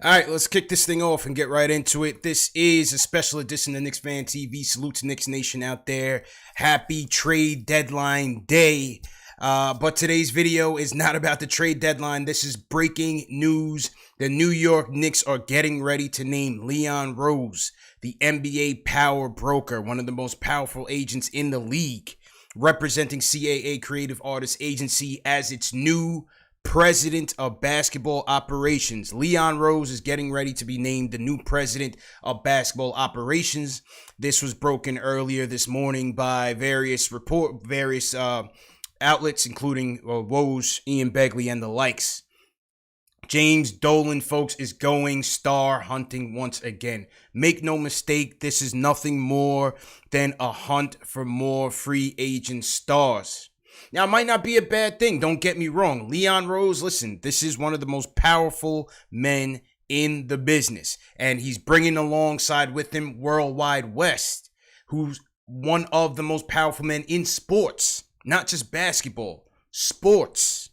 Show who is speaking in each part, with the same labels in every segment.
Speaker 1: All right, let's kick this thing off and get right into it. This is a special edition of KnicksFanTV. Salute to Knicks Nation out there. Happy trade deadline day. But today's video is not about the trade deadline. This is breaking news. The New York Knicks are getting ready to name Leon Rose, the NBA power broker, one of the most powerful agents in the league, representing CAA Creative Artists Agency, as its new president of basketball operations. Leon Rose is getting ready to be named the new president of basketball operations. This was broken earlier this morning by various outlets, including Woj, Ian Begley, and the likes. James Dolan, folks, is going star hunting once again. Make no mistake, this is nothing more than a hunt for more free agent stars. Now, it might not be a bad thing. Don't get me wrong. Leon Rose, listen, this is one of the most powerful men in the business. And he's bringing alongside with him Worldwide West, who's one of the most powerful men in sports. Not just basketball, sports.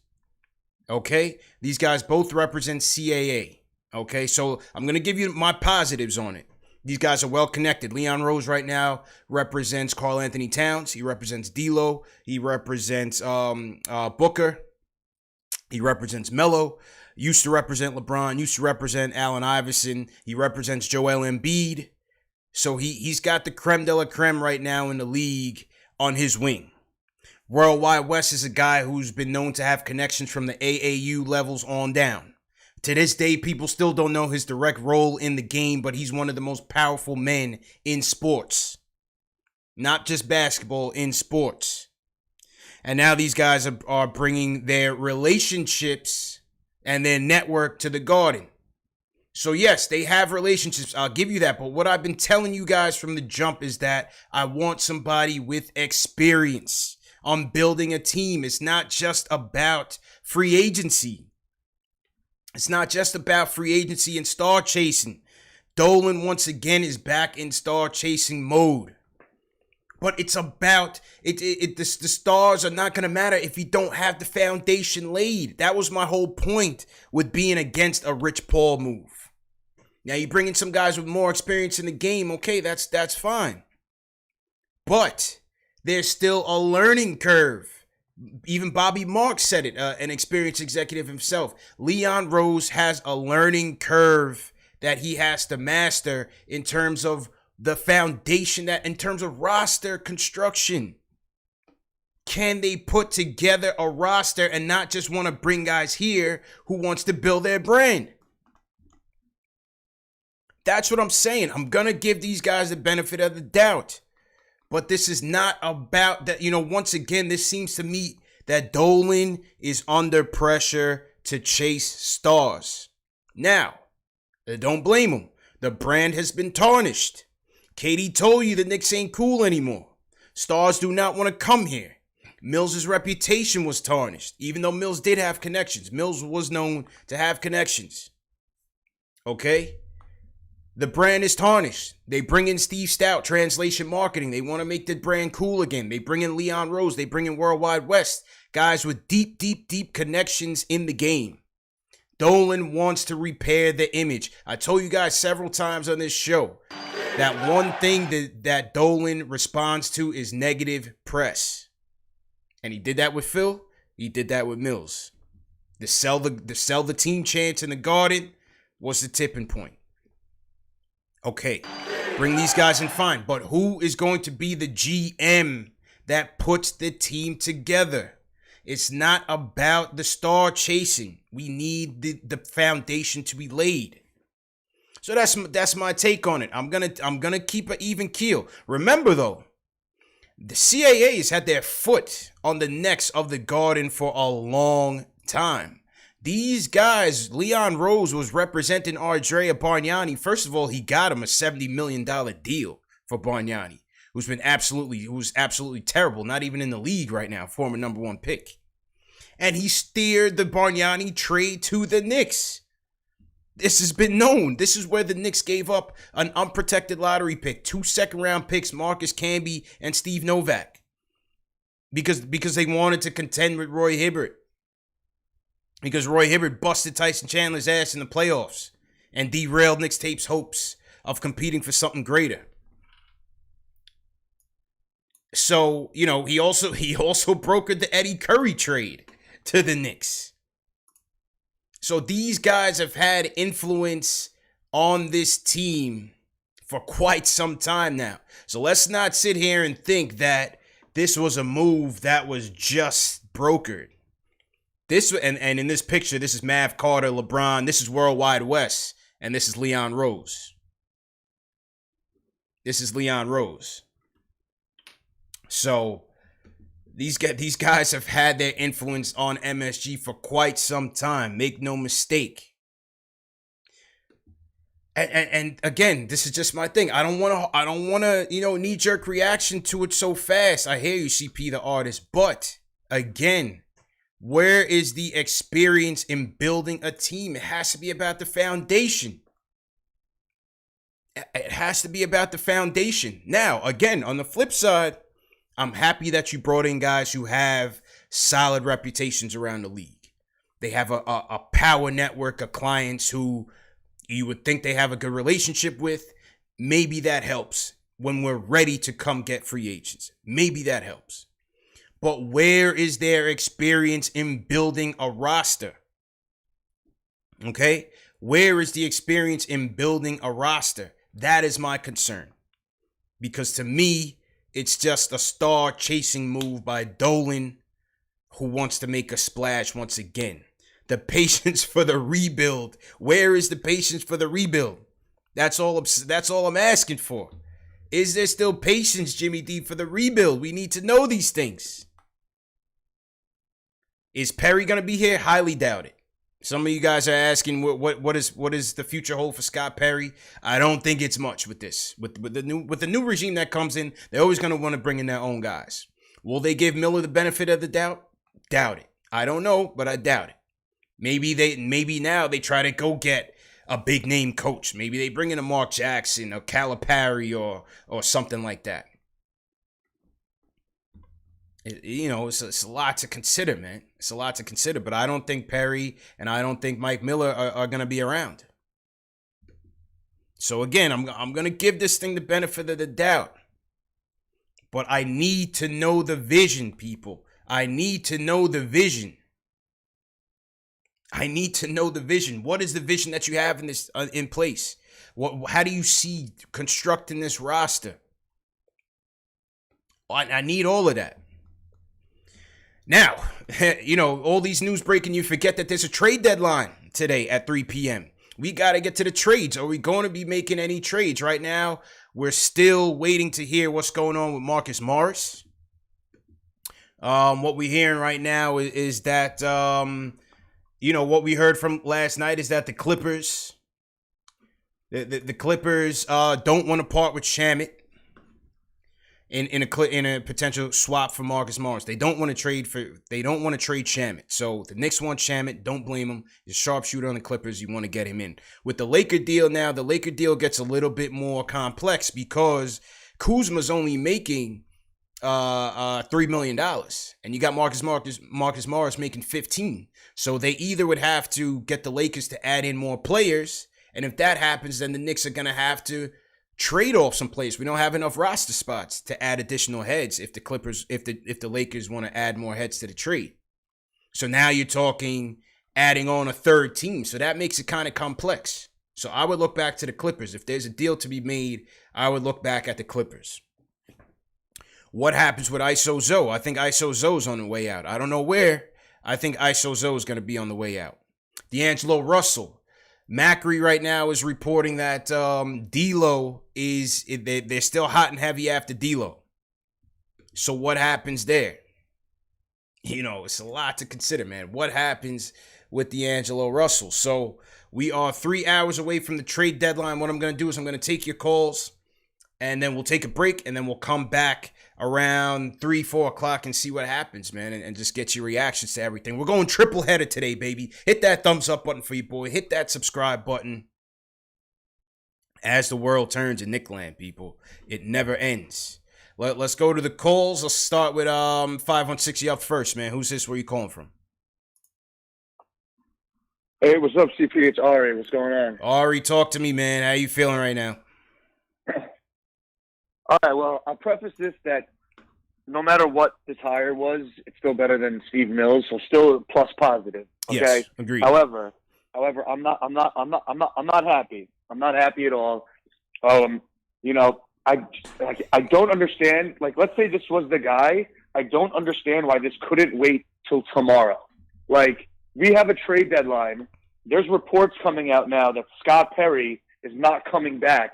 Speaker 1: Okay? These guys both represent CAA. Okay? So I'm going to give you my positives on it. These guys are well connected. Leon Rose right now represents Karl Anthony Towns. He represents D'Lo. He represents Booker. He represents Melo. Used to represent LeBron. Used to represent Allen Iverson. He represents Joel Embiid. So he's got the creme de la creme right now in the league on his wing. Worldwide West is a guy who's been known to have connections from the AAU levels on down. To this day, people still don't know his direct role in the game, but he's one of the most powerful men in sports. Not just basketball, in sports. And now these guys are bringing their relationships and their network to the Garden. So yes, they have relationships. I'll give you that. But what I've been telling you guys from the jump is that I want somebody with experience on building a team. It's not just about free agency. It's not just about free agency and star chasing. Dolan, once again, is back in star chasing mode. But it's about, the stars are not going to matter if you don't have the foundation laid. That was my whole point with being against a Rich Paul move. Now, you bring in some guys with more experience in the game. Okay, that's fine. But there's still a learning curve. Even Bobby Marks said it, an experienced executive himself. Leon Rose has a learning curve that he has to master in terms of the foundation, that in terms of roster construction. Can they put together a roster and not just want to bring guys here who wants to build their brand? That's what I'm saying. I'm going to give these guys the benefit of the doubt. But this is not about that. Once again, this seems to me that Dolan is under pressure to chase stars. Now, don't blame him. The brand has been tarnished. KD told you the Knicks ain't cool anymore. Stars do not want to come here. Mills' reputation was tarnished, even though Mills did have connections. Mills was known to have connections. Okay? The brand is tarnished. They bring in Steve Stout, translation marketing. They want to make the brand cool again. They bring in Leon Rose. They bring in Worldwide West. Guys with deep connections in the game. Dolan wants to repair the image. I told you guys several times on this show that one thing that Dolan responds to is negative press. And he did that with Phil. He did that with Mills. The sell the team chance in the Garden was the tipping point. Okay, bring these guys in, fine. But who is going to be the GM that puts the team together? It's not about the star chasing. We need the foundation to be laid. So that's my take on it. I'm gonna keep an even keel. Remember though, the CAA has had their foot on the necks of the Garden for a long time. These guys, Leon Rose was representing Andrea Bargnani. First of all, he got him a $70 million deal for Bargnani, who's absolutely terrible, not even in the league right now, former #1 pick. And he steered the Bargnani trade to the Knicks. This has been known. This is where the Knicks gave up an unprotected lottery pick, 2 second-round picks, Marcus Camby and Steve Novak, because they wanted to contend with Roy Hibbert. Because Roy Hibbert busted Tyson Chandler's ass in the playoffs. and derailed Knicks Tape's hopes of competing for something greater. So, he also brokered the Eddie Curry trade to the Knicks. So these guys have had influence on this team for quite some time now. So let's not sit here and think that this was a move that was just brokered. This and in this picture, this is Mav Carter, LeBron, this is Worldwide West, and this is Leon Rose. This is Leon Rose. So these guys have had their influence on MSG for quite some time. Make no mistake. And again, this is just my thing. I don't want to, knee-jerk reaction to it so fast. I hear you, CP the artist, but again, where is the experience in building a team? It has to be about the foundation. It has to be about the foundation. Now, again, on the flip side, I'm happy that you brought in guys who have solid reputations around the league. They have a power network of clients who you would think they have a good relationship with. Maybe that helps when we're ready to come get free agents. Maybe that helps. But where is their experience in building a roster? Okay? Where is the experience in building a roster? That is my concern. Because to me, it's just a star-chasing move by Dolan, who wants to make a splash once again. The patience for the rebuild. Where is the patience for the rebuild? That's all I'm asking for. Is there still patience, Jimmy D, for the rebuild? We need to know these things. Is Perry going to be here? Highly doubt it. Some of you guys are asking what is the future hold for Scott Perry? I don't think it's much with this. With the new regime that comes in, they're always going to want to bring in their own guys. Will they give Miller the benefit of the doubt? Doubt it. I don't know, but I doubt it. Maybe now they try to go get a big name coach. Maybe they bring in a Mark Jackson or Calipari or something like that. It's a lot to consider, man. It's a lot to consider, but I don't think Perry and I don't think Mike Miller are going to be around. So again, I'm going to give this thing the benefit of the doubt. But I need to know the vision, people. I need to know the vision. I need to know the vision. What is the vision that you have in this in place? How do you see constructing this roster? I need all of that. Now, all these news breaking, you forget that there's a trade deadline today at 3 p.m. We got to get to the trades. Are we going to be making any trades? Right now, we're still waiting to hear what's going on with Marcus Morris. What we're hearing right now is that, what we heard from last night is that the Clippers, the Clippers don't want to part with Shamet. In a potential swap for Marcus Morris. They don't want to trade Shamet. So the Knicks want Shamet. Don't blame him. He's a sharpshooter on the Clippers. You want to get him in. With the Laker deal now, the Laker deal gets a little bit more complex because Kuzma's only making $3 million. And you got Marcus Morris making 15. So they either would have to get the Lakers to add in more players. And if that happens, then the Knicks are going to have to trade off some players. We don't have enough roster spots to add additional heads if the Lakers want to add more heads to the trade. So now you're talking adding on a third team. So that makes it kind of complex. So I would look back to the Clippers. If there's a deal to be made, I would look back at the Clippers. What happens with ISO Zoe? I think ISO Zoe's on the way out. I don't know where. I think ISO Zoe is going to be on the way out. D'Angelo Russell. Macri right now is reporting that D'Lo they're still hot and heavy after D'Lo. So what happens there? It's a lot to consider, man. What happens with D'Angelo Russell? So we are 3 hours away from the trade deadline. What I'm going to do is I'm going to take your calls, and then we'll take a break, and then we'll come back around 3-4 o'clock and see what happens, man, and just get your reactions to everything. We're going triple header today, baby. Hit that thumbs up button for you, boy. Hit that subscribe button. As the world turns in Nickland, people, it never ends. Let's go to the calls. Let's start with 516. You up first, man. Who's this? Where you calling from?
Speaker 2: Hey, what's up, CP? It's Ari. What's going on?
Speaker 1: Ari, talk to me, man. How you feeling right now?
Speaker 2: All right, well, I'll preface this that no matter what this hire was, it's still better than Steve Mills, so still plus positive. Okay.
Speaker 1: Yes, agreed.
Speaker 2: However, I'm not happy. I'm not happy at all. You know, I don't understand. Like, let's say this was the guy. I don't understand why this couldn't wait till tomorrow. Like, we have a trade deadline. There's reports coming out now that Scott Perry is not coming back.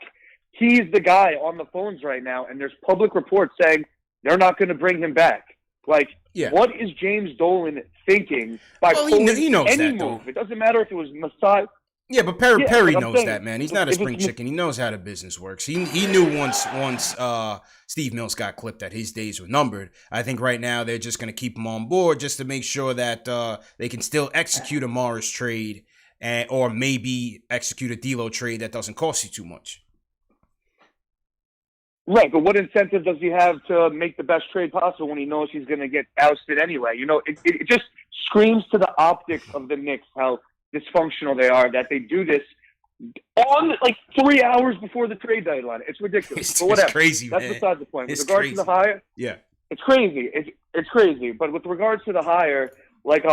Speaker 2: He's the guy on the phones right now, and there's public reports saying they're not going to bring him back. Like, what is James Dolan thinking by pulling
Speaker 1: he knows
Speaker 2: any
Speaker 1: that,
Speaker 2: move?
Speaker 1: though.
Speaker 2: It doesn't matter if it was Masai.
Speaker 1: Yeah, but Perry
Speaker 2: but
Speaker 1: knows that, man. He's not a spring chicken. He knows how the business works. He knew once Steve Mills got clipped that his days were numbered. I think right now they're just going to keep him on board just to make sure that they can still execute a Morris trade or maybe execute a D'Lo trade that doesn't cost you too much.
Speaker 2: Right, but what incentive does he have to make the best trade possible when he knows he's going to get ousted anyway? You know, it just screams to the optics of the Knicks how dysfunctional they are, that they do this on like 3 hours before the trade deadline. It's ridiculous. But whatever.
Speaker 1: It's crazy,
Speaker 2: That's
Speaker 1: man.
Speaker 2: besides the point.
Speaker 1: It's
Speaker 2: With regards
Speaker 1: crazy.
Speaker 2: to the hire, it's crazy. It's crazy. But with regards to the hire, like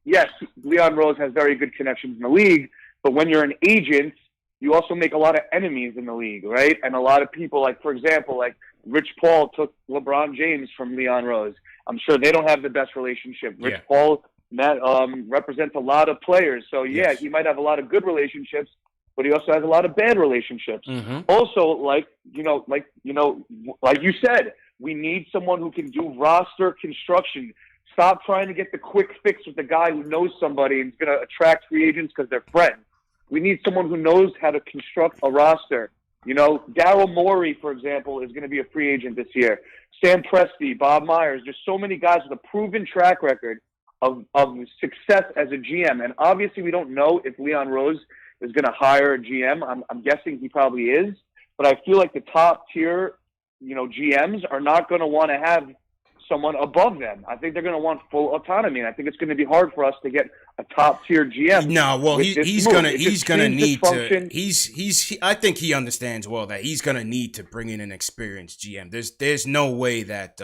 Speaker 2: yes, Leon Rose has very good connections in the league, but when you're an agent, you also make a lot of enemies in the league, right? And a lot of people, like, for example, like Rich Paul took LeBron James from Leon Rose. I'm sure they don't have the best relationship. Rich Paul represents a lot of players. So, he might have a lot of good relationships, but he also has a lot of bad relationships.
Speaker 1: Mm-hmm.
Speaker 2: Also, like you said, we need someone who can do roster construction. Stop trying to get the quick fix with the guy who knows somebody and is going to attract free agents because they're friends. We need someone who knows how to construct a roster. You know, Daryl Morey, for example, is going to be a free agent this year. Sam Presti, Bob Myers, there's so many guys with a proven track record of success as a GM. And obviously we don't know if Leon Rose is going to hire a GM. I'm guessing he probably is. But I feel like the top tier, GMs are not going to want to have someone above them. I think they're going to want full autonomy, and I think it's going to be hard for us to get a top tier GM.
Speaker 1: No, well, he's gonna need to. I think he understands well that he's gonna need to bring in an experienced GM. There's no way that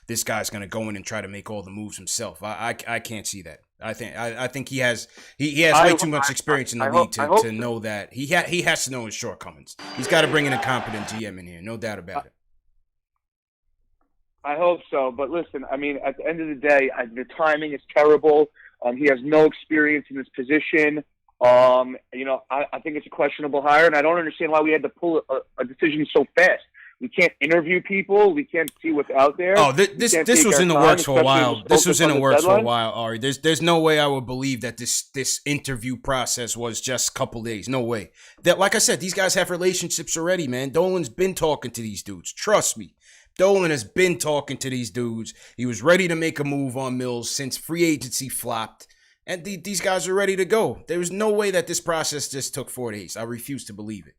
Speaker 1: this guy's gonna go in and try to make all the moves himself. I can't see that. I think he has way too much experience in the league to know that he has to know his shortcomings. He's got to bring in a competent GM in here, no doubt about it.
Speaker 2: I hope so, but listen, I mean, at the end of the day, the timing is terrible. He has no experience in this position. I think it's a questionable hire, and I don't understand why we had to pull a decision so fast. We can't interview people. We can't see what's out there.
Speaker 1: Oh, this was in the works for a while. This was in the works for a while, Ari. There's no way I would believe that this interview process was just a couple days. No way. That, like I said, these guys have relationships already, man. Dolan's been talking to these dudes. Trust me. Dolan has been talking to these dudes. He was ready to make a move on Mills since free agency flopped. And these guys are ready to go. There was no way that this process just took 4 days. I refuse to believe it.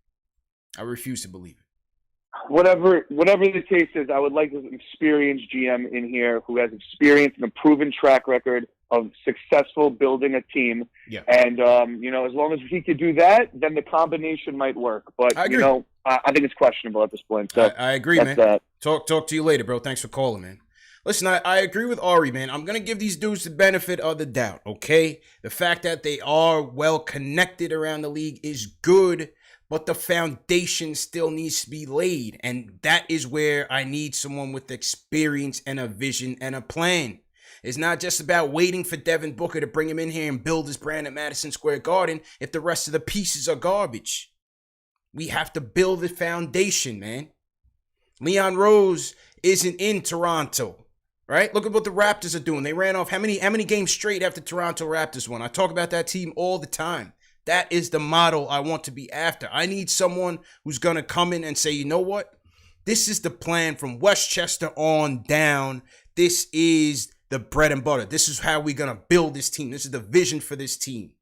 Speaker 2: Whatever the case is, I would like an experienced GM in here who has experience and a proven track record of successful building a team. Yeah. And, as long as he could do that, then the combination might work. But, I think it's questionable at this point. So
Speaker 1: I agree, man. That. Talk to you later, bro. Thanks for calling, man. Listen, I agree with Ari, man. I'm going to give these dudes the benefit of the doubt, okay? The fact that they are well connected around the league is good, but the foundation still needs to be laid. And that is where I need someone with experience and a vision and a plan. It's not just about waiting for Devin Booker to bring him in here and build his brand at Madison Square Garden if the rest of the pieces are garbage. We have to build the foundation, man. Leon Rose isn't in Toronto, right? Look at what the Raptors are doing. They ran off how many games straight after Toronto Raptors won? I talk about that team all the time. That is the model I want to be after. I need someone who's going to come in and say, you know what? This is the plan from Westchester on down. This is the bread and butter. This is how we're going to build this team. This is the vision for this team.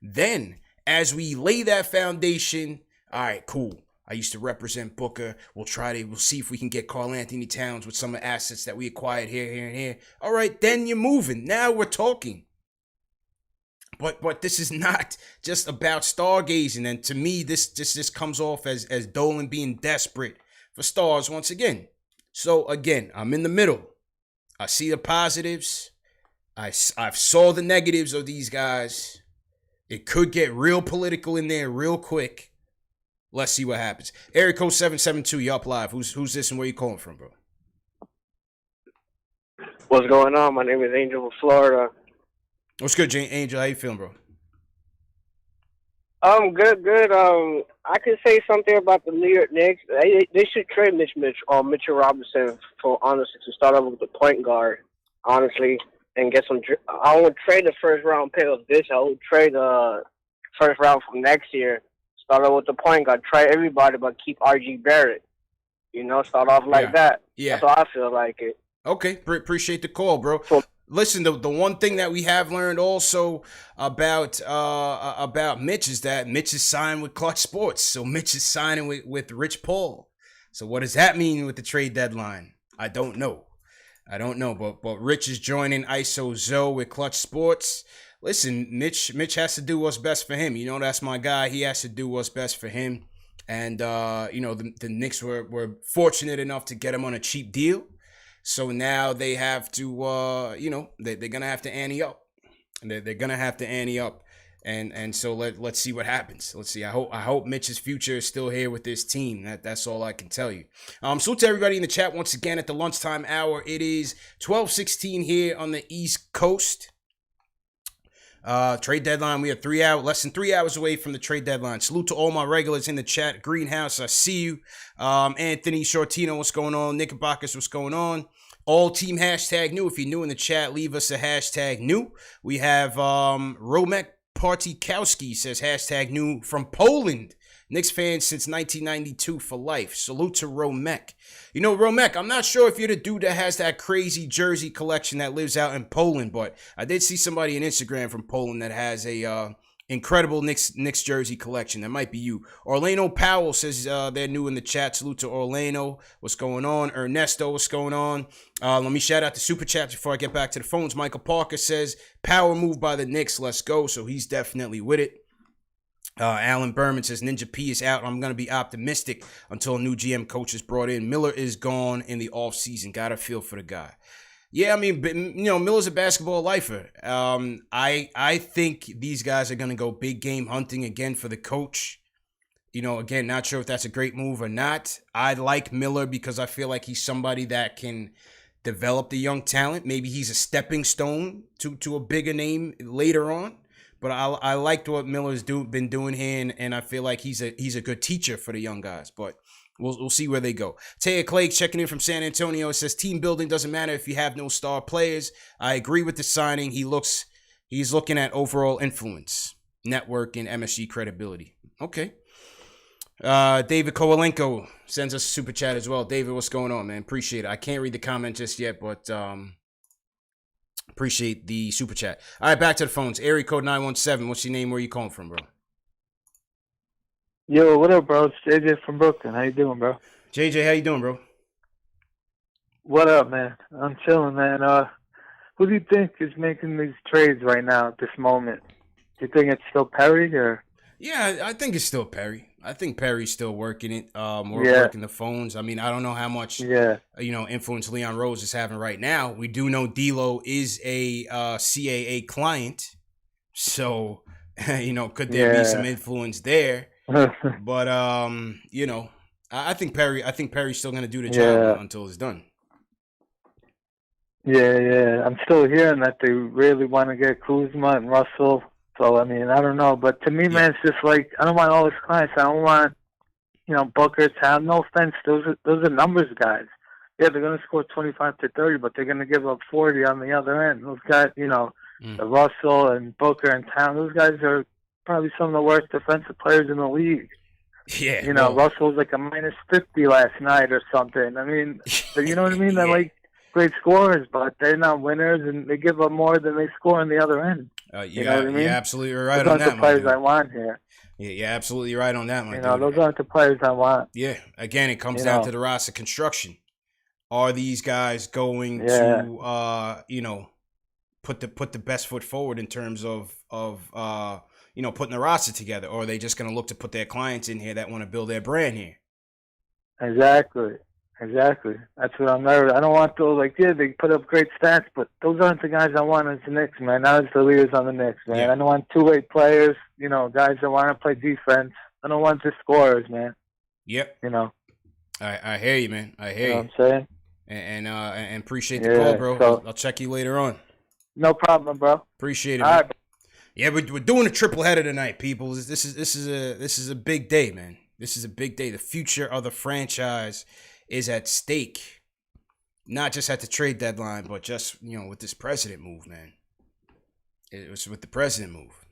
Speaker 1: Then, as we lay that foundation, all right, cool. I used to represent Booker. We'll see if we can get Karl Anthony Towns with some of the assets that we acquired here, and here. All right, then you're moving. Now we're talking. But this is not just about stargazing. And to me, this just comes off as Dolan being desperate for stars once again. So again, I'm in the middle. I see the positives. I've saw the negatives of these guys. It could get real political in there real quick. Let's see what happens. Area code 772, you up live. Who's this and where you calling from, bro?
Speaker 3: What's going on? My name is Angel of Florida.
Speaker 1: What's good, Angel? How you feeling, bro?
Speaker 3: Good. I could say something about the New York Knicks. They should trade Mitchell Robinson for honestly to start off with the point guard, honestly, and get some. I won't trade the first round pick of this. I would trade the first round from next year. Start off with the point guard. Try everybody, but keep RG Barrett. Start off like that. Yeah, that's how I feel like it.
Speaker 1: Okay, appreciate the call, bro. Listen, the one thing that we have learned also about Mitch is that Mitch is signed with Clutch Sports. So Mitch is signing with Rich Paul. So what does that mean with the trade deadline? I don't know. But Rich is joining ISO Zoe with Clutch Sports. Listen, Mitch has to do what's best for him. That's my guy. He has to do what's best for him. And the Knicks were fortunate enough to get him on a cheap deal. So now they have to, they're going to have to ante up. They're going to have to ante up. And so let's see what happens. Let's see. I hope Mitch's future is still here with this team. That's all I can tell you. Salute to everybody in the chat once again at the lunchtime hour. It is 12:16 here on the East Coast. Trade deadline. We are less than 3 hours away from the trade deadline. Salute to all my regulars in the chat. Greenhouse, I see you. Anthony Shortino, what's going on? Knickerbockers, what's going on? All team hashtag new. If you're new in the chat, leave us a hashtag new. We have Romek Partikowski says hashtag new from Poland. Knicks fans since 1992 for life. Salute to Romek. Romek, I'm not sure if you're the dude that has that crazy jersey collection that lives out in Poland, but I did see somebody on Instagram from Poland that has a incredible Knicks jersey collection. That might be you. Orlando Powell says they're new in the chat. Salute to Orlando. What's going on? Ernesto, what's going on? Let me shout out the super chat before I get back to the phones. Michael Parker says, power move by the Knicks. Let's go. So he's definitely with it. Alan Berman says Ninja P is out. I'm going to be optimistic until a new GM coach is brought in. Miller is gone in the offseason. Got to feel for the guy. Yeah, I mean, Miller's a basketball lifer. I think these guys are going to go big game hunting again for the coach. Again, not sure if that's a great move or not. I like Miller because I feel like he's somebody that can develop the young talent. Maybe he's a stepping stone to a bigger name later on. But I liked what Miller's been doing here, and I feel like he's a good teacher for the young guys. But we'll see where they go. Taya Clay checking in from San Antonio. It says team building doesn't matter if you have no star players. I agree with the signing. He's looking at overall influence, network, and MSG credibility. Okay. David Kowalenko sends us a super chat as well. David, what's going on, man? Appreciate it. I can't read the comment just yet, but appreciate the super chat. All right, back to the phones. Area code 917. What's your name? Where you calling from, bro?
Speaker 4: Yo, what up, bro? It's JJ from Brooklyn. How you doing, bro?
Speaker 1: JJ, how you doing, bro?
Speaker 4: What up, man? I'm chilling, man. Who do you think is making these trades right now at this moment? Do you think it's still Perry or?
Speaker 1: Yeah, I think it's still Perry. I think Perry's still working it. Working the phones. I mean, I don't know how much influence Leon Rose is having right now. We do know D'Lo is a CAA client, so could there be some influence there? But I think Perry's still gonna do the job until it's done.
Speaker 4: Yeah. I'm still hearing that they really want to get Kuzma and Russell. So, I mean, I don't know. But to me, man, it's just like, I don't want all his clients. I don't want, Booker, Town. No offense. Those are numbers guys. Yeah, they're going to score 25 to 30, but they're going to give up 40 on the other end. Those guys, the Russell and Booker and Town, those guys are probably some of the worst defensive players in the league.
Speaker 1: Yeah.
Speaker 4: Russell was like a minus 50 last night or something. I mean, you know what I mean? They're like great scorers, but they're not winners, and they give up more than they score on the other end. You know what I mean?
Speaker 1: You're absolutely right
Speaker 4: those
Speaker 1: on that,
Speaker 4: aren't the players I want here.
Speaker 1: Yeah, you're absolutely right on that, dude.
Speaker 4: Those aren't the players I want.
Speaker 1: Yeah, again, it comes down to the roster construction. Are these guys going to, put the best foot forward in terms of putting the roster together, or are they just going to look to put their clients in here that want to build their brand here?
Speaker 4: Exactly. That's what I'm nervous. I don't want those, they put up great stats, but those aren't the guys I want as the Knicks, man. Not as the leaders on the Knicks, man.
Speaker 1: Yeah.
Speaker 4: I don't want two-way players, guys that want to play defense. I don't want just scorers, man.
Speaker 1: Yep. I hear you, man. I hear you.
Speaker 4: Know what I'm saying?
Speaker 1: And appreciate the call, bro.
Speaker 4: So,
Speaker 1: I'll check you later on.
Speaker 4: No problem, bro.
Speaker 1: Appreciate it.
Speaker 4: All right.
Speaker 1: Yeah, we're doing a triple header tonight, people. This is a big day, man. This is a big day. The future of the franchise is at stake. Not just at the trade deadline, but just with this president move, man. It was with the president move.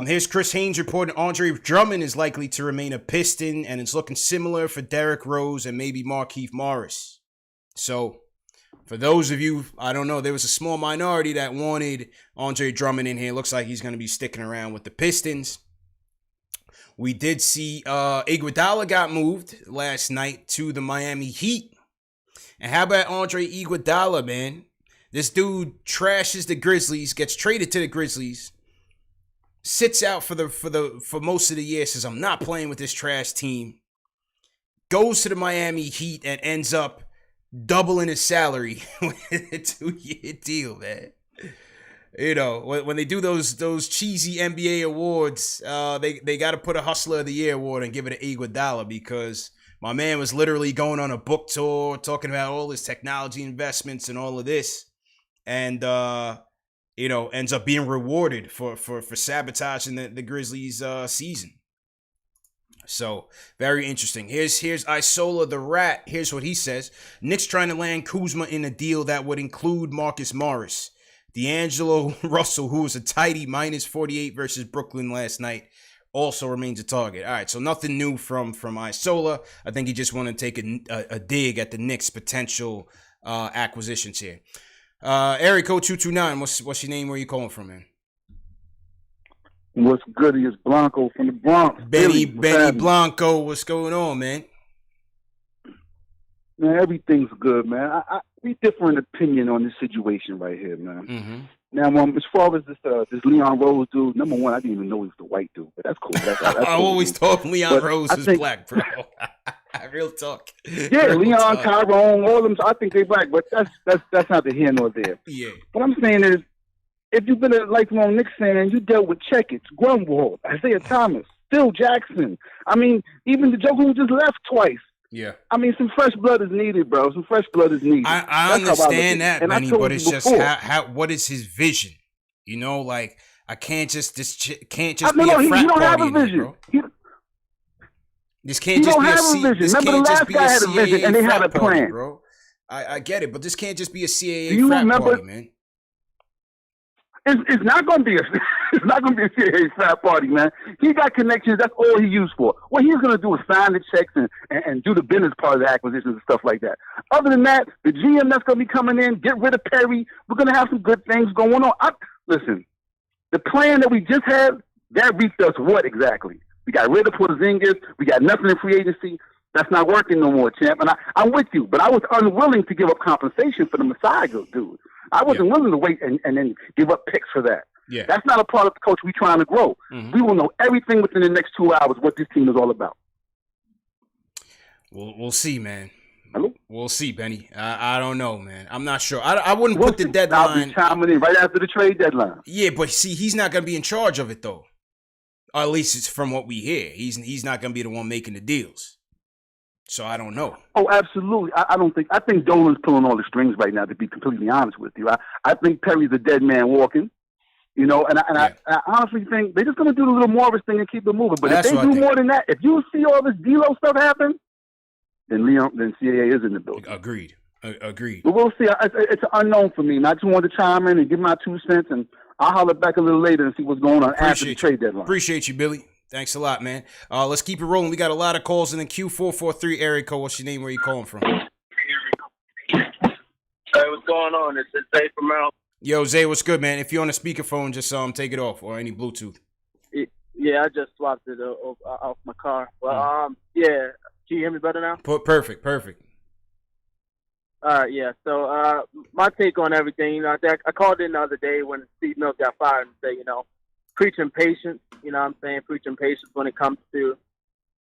Speaker 1: Here's Chris Haynes reporting Andre Drummond is likely to remain a Piston, and it's looking similar for Derrick Rose and maybe Markieff Morris. So, for those of you, I don't know, there was a small minority that wanted Andre Drummond in here. Looks like he's going to be sticking around with the Pistons. We did see Iguodala got moved last night to the Miami Heat. And how about Andre Iguodala, man? This dude trashes the Grizzlies, gets traded to the Grizzlies, sits out for most of the year, says I'm not playing with this trash team, goes to the Miami Heat and ends up doubling his salary with a 2-year deal, man. When they do those cheesy NBA awards, they got to put a Hustler of the Year award and give it to Iguodala, because my man was literally going on a book tour, talking about all his technology investments and all of this, and ends up being rewarded for sabotaging the Grizzlies season. So, very interesting. Here's Isola the Rat. Here's what he says. Knicks trying to land Kuzma in a deal that would include Marcus Morris. D'Angelo Russell, who was a tidy minus 48 versus Brooklyn last night, also remains a target. All right, so nothing new from Isola. I think he just wanted to take a dig at the Knicks' potential acquisitions here. Area code 229, what's your name? Where you calling from, man?
Speaker 5: What's good is Blanco from the Bronx.
Speaker 1: Benny Blanco, what's going on, man?
Speaker 5: Man, everything's good, man. We differ in opinion on this situation right here, man.
Speaker 1: Mm-hmm.
Speaker 5: Now, as far as this Leon Rose dude, number one, I didn't even know he was the white dude, but that's cool. That's
Speaker 1: I
Speaker 5: cool,
Speaker 1: always
Speaker 5: dude.
Speaker 1: thought Leon
Speaker 5: But
Speaker 1: Rose
Speaker 5: I
Speaker 1: was
Speaker 5: think-
Speaker 1: black, bro. Real talk.
Speaker 5: Yeah,
Speaker 1: Real
Speaker 5: Leon,
Speaker 1: talk.
Speaker 5: Tyrone, all of them. I think they black, but that's not the here nor there.
Speaker 1: Yeah.
Speaker 5: What I'm saying is, if you've been a lifelong Knicks fan, you dealt with Checkets, Grunwald, Isaiah Thomas, Phil Jackson. I mean, even the Joker who just left twice.
Speaker 1: Yeah.
Speaker 5: I mean, some fresh blood is needed, bro. Some fresh blood is needed.
Speaker 1: I
Speaker 5: That's how
Speaker 1: understand
Speaker 5: look at it.
Speaker 1: that,
Speaker 5: And I
Speaker 1: Benny,
Speaker 5: told
Speaker 1: but
Speaker 5: you
Speaker 1: it's just
Speaker 5: before.
Speaker 1: what is his vision? Like, I can't just can't
Speaker 5: I
Speaker 1: just be
Speaker 5: know,
Speaker 1: a
Speaker 5: he
Speaker 1: frat
Speaker 5: don't have
Speaker 1: party
Speaker 5: a
Speaker 1: in there,
Speaker 5: vision.
Speaker 1: bro.
Speaker 5: He
Speaker 1: This can't just
Speaker 5: don't
Speaker 1: be
Speaker 5: have a vision.
Speaker 1: this
Speaker 5: Remember
Speaker 1: can't
Speaker 5: the
Speaker 1: just
Speaker 5: last
Speaker 1: be
Speaker 5: guy
Speaker 1: a
Speaker 5: had a vision,
Speaker 1: CAA
Speaker 5: and they had
Speaker 1: frat
Speaker 5: a
Speaker 1: party,
Speaker 5: plan.
Speaker 1: bro. I get it, but this can't just be a
Speaker 5: Do
Speaker 1: CAA
Speaker 5: you
Speaker 1: frat
Speaker 5: remember-
Speaker 1: party, man.
Speaker 5: It's not going to be it's not going to be a CAA frat party, man. He got connections. That's all he used for. What he's going to do is sign the checks and do the business part of the acquisitions and stuff like that. Other than that, the GM that's going to be coming in, get rid of Perry. We're going to have some good things going on. Listen, the plan that we just had, that reached us what exactly? We got rid of Porzingis. We got nothing in free agency. That's not working no more, champ. And I'm with you, but I was unwilling to give up compensation for the Messiah dude. I wasn't willing to wait and then give up picks for that.
Speaker 1: Yeah.
Speaker 5: That's not a part of the coach we're trying to grow.
Speaker 1: Mhm.
Speaker 5: We will know everything within the next 2 hours what this team is all about.
Speaker 1: We'll see, man.
Speaker 5: Hello?
Speaker 1: We'll see, Benny. I don't know, man. I'm not sure. I wouldn't
Speaker 5: We'll
Speaker 1: put the
Speaker 5: see.
Speaker 1: deadline.
Speaker 5: I'll be chiming in right after the trade deadline.
Speaker 1: Yeah, but see, he's not going to be in charge of it, though. Or at least it's from what we hear. He's not going to be the one making the deals. So I don't know.
Speaker 5: Oh, absolutely. I think Dolan's pulling all the strings right now, to be completely honest with you. I think Perry's a dead man walking. And I honestly think they're just going to do the little Morris thing and keep it moving. But
Speaker 1: That's
Speaker 5: if they
Speaker 1: what I
Speaker 5: do
Speaker 1: think.
Speaker 5: more than that, if you see all this D-Lo stuff happen, then CAA is in the building.
Speaker 1: Agreed. Agreed.
Speaker 5: But we'll see. It's an unknown for me. And I just wanted to chime in and give my 2 cents, and I'll holler back a little later and see what's going on after the trade deadline.
Speaker 1: Appreciate you, Billy. Thanks a lot, man. Let's keep it rolling. We got a lot of calls in the Q443 area code. What's your name? Where you calling from?
Speaker 6: Hey, what's going on? It's Zay from Mount.
Speaker 1: Yo, Zay, what's good, man? If you're on a speakerphone, just take it off, or any Bluetooth.
Speaker 6: Yeah, I just swapped it off my car. Well, yeah. Can you hear me better now?
Speaker 1: Perfect.
Speaker 6: Yeah. So my take on everything, you know, I called in the other day when Steve Mills got fired and said, you know, preaching patience. You know what I'm saying? Preaching patience when it comes to,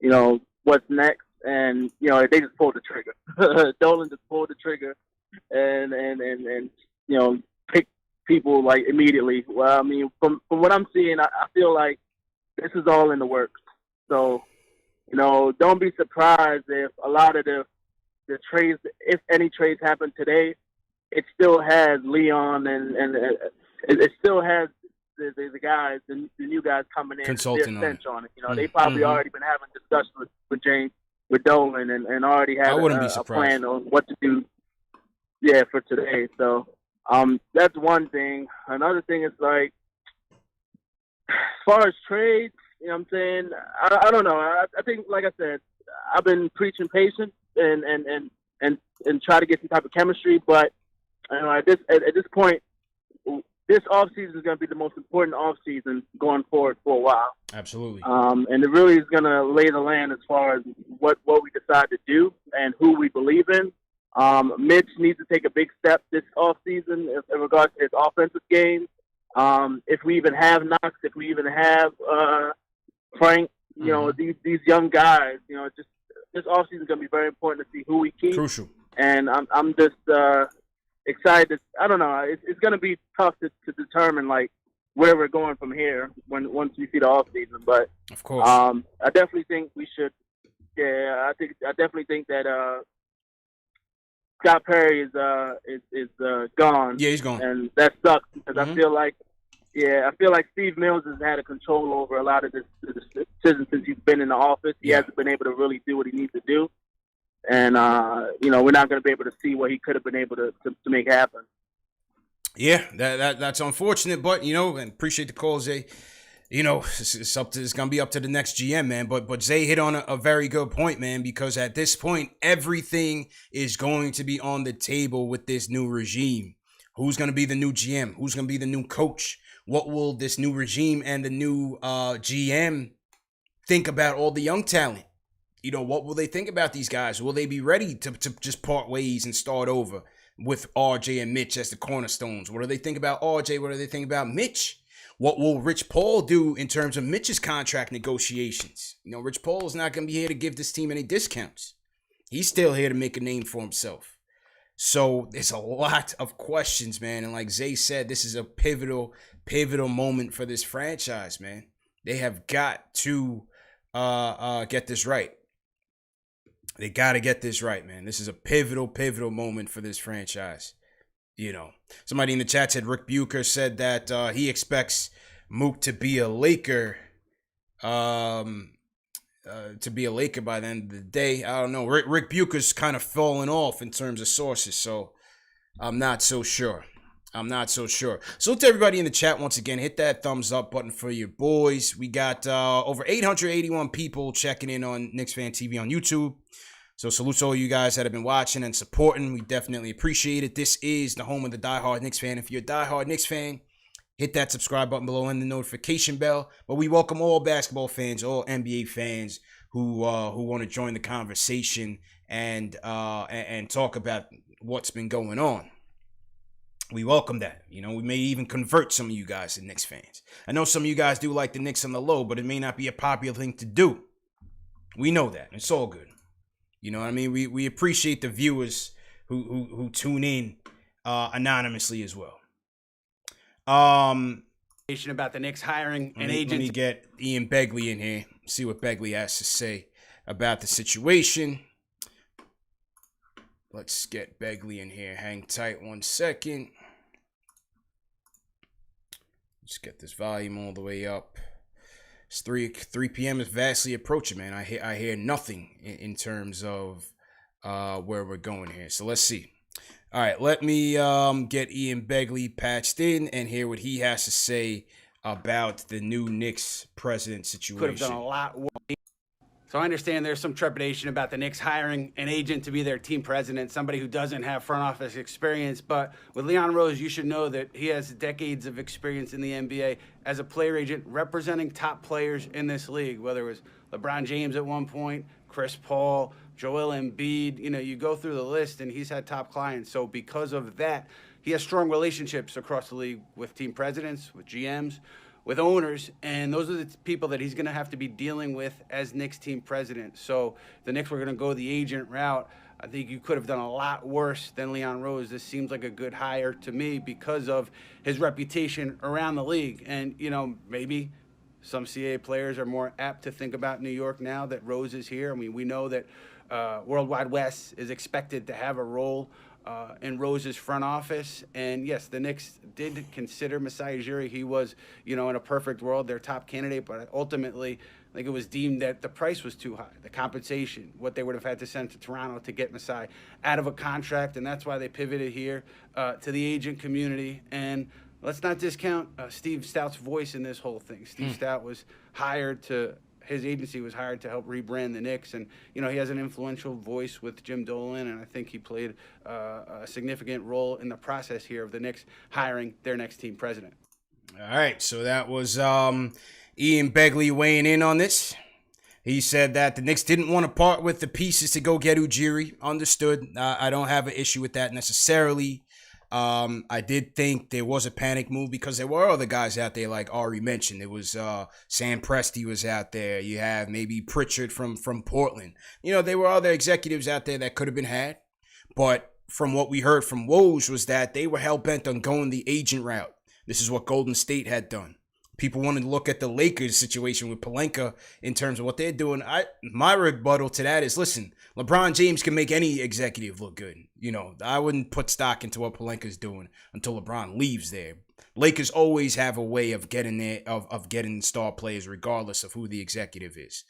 Speaker 6: you know, what's next. And, you know, they just pulled the trigger. Dolan just pulled the trigger and you know, picked people like immediately. Well, I mean, from what I'm seeing, I feel like this is all in the works. So, you know, don't be surprised if a lot of the trades, if any trades happen today, it still has Leon and it still has the guys, the new guys coming in,
Speaker 1: consulting
Speaker 6: their stench on it. You know, they probably already been having discussions with James, with Dolan, and already had a plan on what to do. Yeah, for today. So that's one thing. Another thing is like, as far as trades, you know what I'm saying? I don't know. I think, like I said, I've been preaching patience and try to get some type of chemistry. But you know, at this point, this offseason is going to be the most important offseason going forward for a while.
Speaker 1: Absolutely.
Speaker 6: And it really is going to lay the land as far as what we decide to do and who we believe in. Mitch needs to take a big step this offseason in regards to his offensive game. If we even have Knox, if we even have Frank, you know, these young guys, you know, just this offseason is going to be very important to see who we keep.
Speaker 1: Crucial.
Speaker 6: And I'm just excited. I don't know. It's going to be tough to determine like where we're going from here once we see the offseason. But
Speaker 1: of course,
Speaker 6: I definitely think we should. Yeah, I definitely think that Scott Perry is gone.
Speaker 1: Yeah, he's gone,
Speaker 6: and that sucks because I feel like Steve Mills has had a control over a lot of this decision since he's been in the office. He hasn't been able to really do what he needs to do, and you know, we're not going to be able to see what he could have been able to make happen.
Speaker 1: Yeah, that's unfortunate, but you know, and appreciate the call, Zay. You know, it's gonna be up to the next GM, man. But Zay hit on a very good point, man, because at this point, everything is going to be on the table with this new regime. Who's gonna be the new GM? Who's gonna be the new coach? What will this new regime and the new GM think about all the young talent? You know, what will they think about these guys? Will they be ready to just part ways and start over with RJ and Mitch as the cornerstones? What do they think about RJ? What do they think about Mitch? What will Rich Paul do in terms of Mitch's contract negotiations? You know, Rich Paul is not going to be here to give this team any discounts. He's still here to make a name for himself. So there's a lot of questions, man. And like Zay said, this is a pivotal moment for this franchise, man. They have got to get this right. They got to get this right, man. This is a pivotal moment for this franchise. You know, somebody in the chat said Rick Bucher said that he expects Mook to be a Laker, by the end of the day. I don't know. Rick Bucher's kind of falling off in terms of sources, so I'm not so sure. So to everybody in the chat, once again, hit that thumbs up button for your boys. We got over 881 people checking in on KnicksFanTV on YouTube. So salute to all you guys that have been watching and supporting. We definitely appreciate it. This is the home of the diehard Knicks fan. If you're a diehard Knicks fan, hit that subscribe button below and the notification bell. But we welcome all basketball fans, all NBA fans who want to join the conversation and talk about what's been going on. We welcome that. You know, we may even convert some of you guys to Knicks fans. I know some of you guys do like the Knicks on the low, but it may not be a popular thing to do. We know that. It's all good. You know what I mean? We appreciate the viewers who tune in anonymously as well.
Speaker 7: About the Knicks hiring an agent.
Speaker 1: Let me get Ian Begley in here. See what Begley has to say about the situation. Let's get Begley in here. Hang tight 1 second. Let's get this volume all the way up. It's 3 p.m. is vastly approaching, man. I hear nothing in terms of where we're going here. So let's see. All right, let me get Ian Begley patched in and hear what he has to say about the new Knicks president situation.
Speaker 7: Could have done a lot worse. So I understand there's some trepidation about the Knicks hiring an agent to be their team president, somebody who doesn't have front office experience. But with Leon Rose, you should know that he has decades of experience in the NBA as a player agent representing top players in this league, whether it was LeBron James at one point, Chris Paul, Joel Embiid. You know, you go through the list, and he's had top clients. So because of that, he has strong relationships across the league with team presidents, with GMs, with owners, and those are the people that he's going to have to be dealing with as Knicks team president. So the Knicks were going to go the agent route. I think you could have done a lot worse than Leon Rose. This seems like a good hire to me because of his reputation around the league. And, you know, maybe some CAA players are more apt to think about New York now that Rose is here. I mean, we know that Worldwide West is expected to have a role in Rose's front office. And yes, the Knicks did consider Masai Ujiri. He was, you know, in a perfect world, their top candidate, but ultimately, I think it was deemed that the price was too high, the compensation, what they would have had to send to Toronto to get Masai out of a contract, and that's why they pivoted here to the agent community. And let's not discount Steve Stout's voice in this whole thing. Steve Stout was hired to his agency was hired to help rebrand the Knicks, and you know he has an influential voice with Jim Dolan, and I think he played a significant role in the process here of the Knicks hiring their next team president.
Speaker 1: All right, so that was Ian Begley weighing in on this. He said that the Knicks didn't want to part with the pieces to go get Ujiri. Understood. I don't have an issue with that necessarily. I did think there was a panic move because there were other guys out there, like Ari mentioned. It was Sam Presti was out there. You have maybe Pritchard from Portland. You know, there were other executives out there that could have been had. But from what we heard from Woj was that they were hell-bent on going the agent route. This is what Golden State had done. People wanted to look at the Lakers situation with Pelinka in terms of what they're doing. My rebuttal to that is, listen, LeBron James can make any executive look good. You know, I wouldn't put stock into what Pelinka's doing until LeBron leaves there. Lakers always have a way of getting there, of getting star players regardless of who the executive is.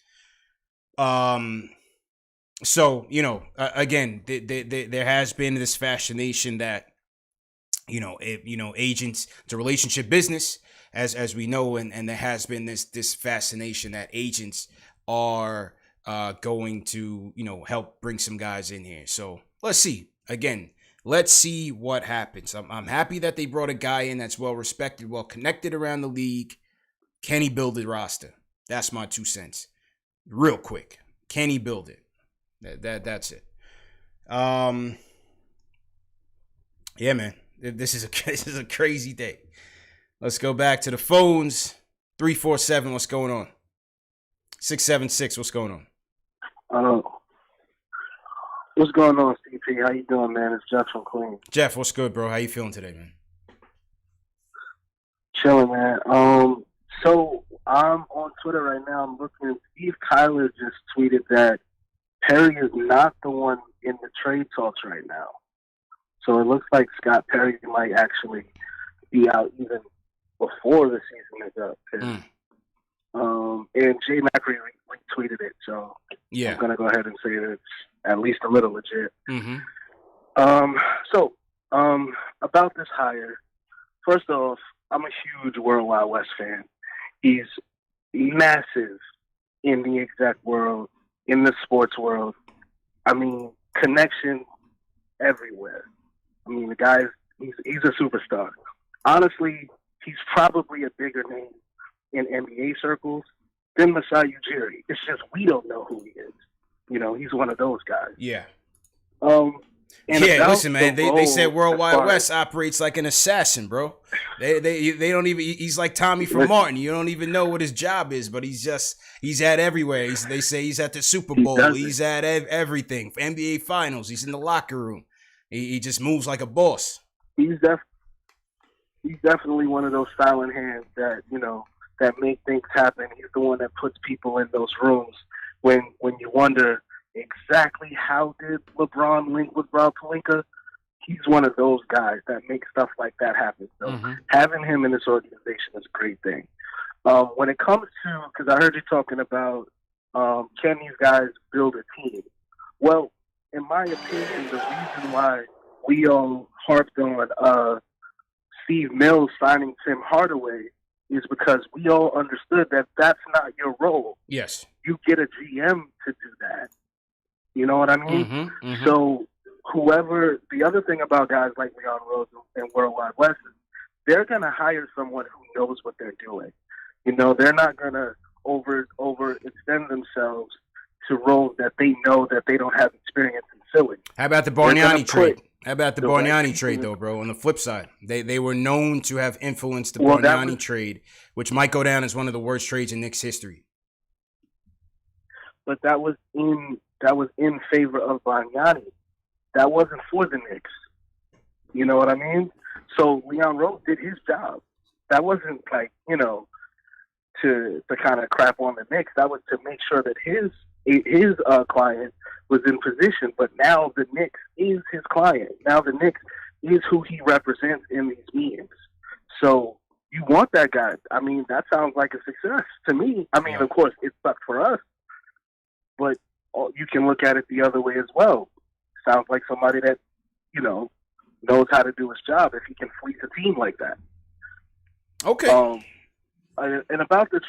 Speaker 1: So, you know, again, there has been this fascination that, agents, it's a relationship business. As we know, and there has been this fascination that agents are going to, help bring some guys in here. So let's see. Again, let's see what happens. I'm happy that they brought a guy in that's well respected, well connected around the league. Can he build a roster? That's my 2 cents. Real quick, can he build it? That's it. Yeah, man. This is a crazy day. Let's go back to the phones. 347, what's going on? 676, what's going on?
Speaker 8: What's going on, CP? How you doing, man? It's Jeff from Queens.
Speaker 1: Jeff, what's good, bro? How you feeling today, man?
Speaker 8: Chilling, man. So I'm on Twitter right now. I'm looking. Steve Kyler just tweeted that Perry is not the one in the trade talks right now. So it looks like Scott Perry might actually be out even before the season is up. And Jay Macri retweeted it, so yeah. I'm going to go ahead and say that it's at least a little legit. So about this hire, first off, I'm a huge Worldwide West fan. He's massive in the exec world, in the sports world. I mean, connection everywhere. I mean, the guy, he's a superstar. Honestly, he's probably a bigger name in NBA circles than Masai Ujiri. It's just we don't know who he is. He's one of those guys.
Speaker 1: Yeah. Listen, man. They said Worldwide West operates like an assassin, bro. They don't even. He's like Tommy from Martin. You don't even know what his job is, but he's at everywhere. They say he's at the Super Bowl. He's at everything. NBA Finals. He's in the locker room. He just moves like a boss.
Speaker 8: He's definitely one of those silent hands that that make things happen. He's the one that puts people in those rooms when you wonder exactly how did LeBron link with Rob Pelinka. He's one of those guys that make stuff like that happen. So having him in this organization is a great thing. When it comes to, because I heard you talking about can these guys build a team? Well, in my opinion, the reason why we all harped on Steve Mills signing Tim Hardaway is because we all understood that that's not your role.
Speaker 1: Yes.
Speaker 8: You get a GM to do that. You know what I mean? So the other thing about guys like Leon Rose and Worldwide West is they're going to hire someone who knows what they're doing. They're not going to overextend themselves to roles that they know that they don't have experience in filling.
Speaker 1: How about the Bargnani trade? How about the Bargnani trade, though, bro? On the flip side, they were known to have influenced the Bargnani trade, which might go down as one of the worst trades in Knicks history.
Speaker 8: But that was in favor of Bargnani. That wasn't for the Knicks. You know what I mean? So Leon Rose did his job. That wasn't like, you know, to kind of crap on the Knicks. That was to make sure that his client was in position. But now the Knicks is his client. Now the Knicks is who he represents in these meetings. So you want that guy. I mean, that sounds like a success to me. I mean, of course, it sucked for us, but you can look at it the other way as well. Sounds like somebody that, you know, knows how to do his job if he can fleece a team like that.
Speaker 1: Okay.
Speaker 8: And about the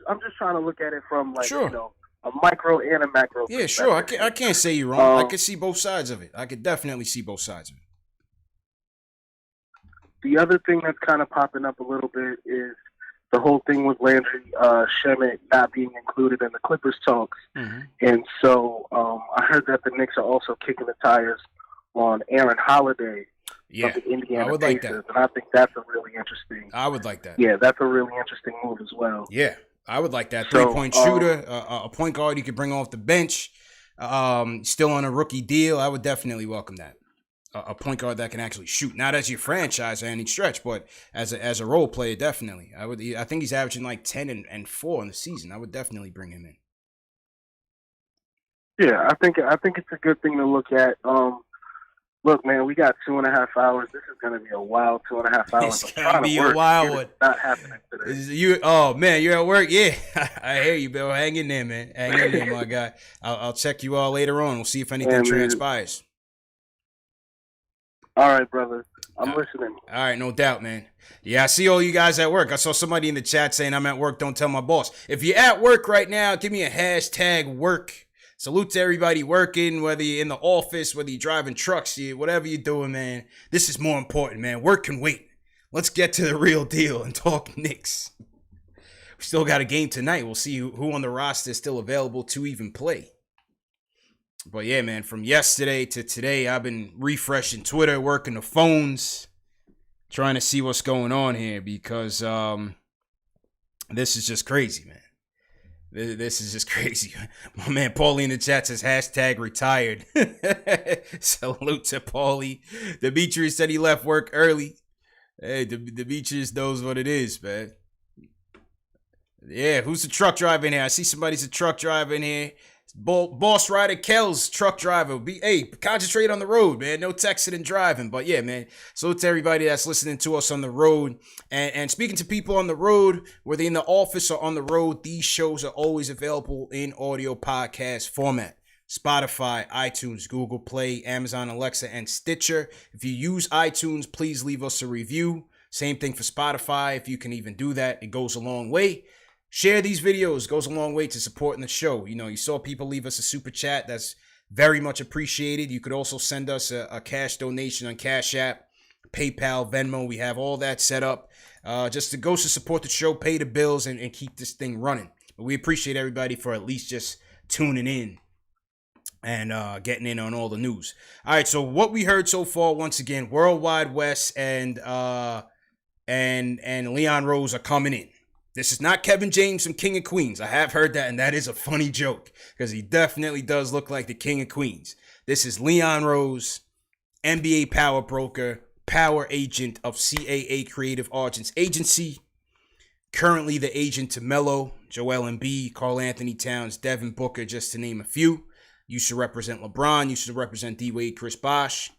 Speaker 8: I'm just trying to look at it from like, you know, a micro and a macro.
Speaker 1: Yeah, sure. I can't say you're wrong. I can see both sides of it. I could definitely see both sides of it.
Speaker 8: The other thing that's kind of popping up a little bit is the whole thing with Landry Shamet not being included in the Clippers talks. Mm-hmm. And so I heard that the Knicks are also kicking the tires on Aaron Holiday of the Indiana Pacers. And I think that's a really interesting.
Speaker 1: I would like that.
Speaker 8: Yeah, that's a really interesting move as well.
Speaker 1: Yeah, I would like that. Three-point shooter, a point guard you could bring off the bench, still on a rookie deal. I would definitely welcome that. A point guard that can actually shoot, not as your franchise or any stretch, but as a role player, definitely. I think he's averaging like 10 and 4 in the season. I would definitely bring him in.
Speaker 8: Yeah, I think it's a good thing to look at. Look, man, we got 2.5 hours. This is gonna be a wild 2.5 hours.
Speaker 1: It's gonna be a wild one.
Speaker 8: Not happening today.
Speaker 1: Oh man, you're at work. Yeah, I hear you, Bill. Hang in there, man. Hang in there, my guy. I'll check you all later on. We'll see if anything transpires.
Speaker 8: All right, brother. I'm listening.
Speaker 1: All right, no doubt, man. Yeah, I see all you guys at work. I saw somebody in the chat saying I'm at work. Don't tell my boss. If you're at work right now, give me a hashtag work. Salute to everybody working, whether you're in the office, whether you're driving trucks, whatever you're doing, man. This is more important, man. Work can wait. Let's get to the real deal and talk Knicks. We still got a game tonight. We'll see who on the roster is still available to even play. But yeah, man, from yesterday to today, I've been refreshing Twitter, working the phones, trying to see what's going on here because this is just crazy, man. This is just crazy. My man Paulie in the chat says hashtag retired. Salute to Paulie. Demetrius said he left work early. Hey, Demetrius knows what it is, man. Yeah, who's the truck driver in here? I see somebody's a truck driver in here. Boss Rider Kells, truck driver. Hey, concentrate on the road, man. No texting and driving. But yeah, man. So to everybody that's listening to us on the road and speaking to people on the road, whether in the office or on the road, these shows are always available in audio podcast format. Spotify, iTunes, Google Play, Amazon Alexa, and Stitcher. If you use iTunes, please leave us a review. Same thing for Spotify. If you can even do that, it goes a long way. Share these videos, goes a long way to supporting the show. You know, you saw people leave us a super chat. That's very much appreciated. You could also send us a cash donation on Cash App, PayPal, Venmo. We have all that set up. Just to go to support the show, pay the bills, and keep this thing running. But we appreciate everybody for at least just tuning in and getting in on all the news. All right, so what we heard so far, once again, Worldwide West and Leon Rose are coming in. This is not Kevin James from King of Queens. I have heard that, and that is a funny joke because he definitely does look like the King of Queens. This is Leon Rose, NBA power broker, power agent of CAA Creative Argents Agency, currently the agent to Melo, Joel Embiid, Karl Anthony Towns, Devin Booker, just to name a few. Used to represent LeBron, used to represent D-Wade, Chris Bosh,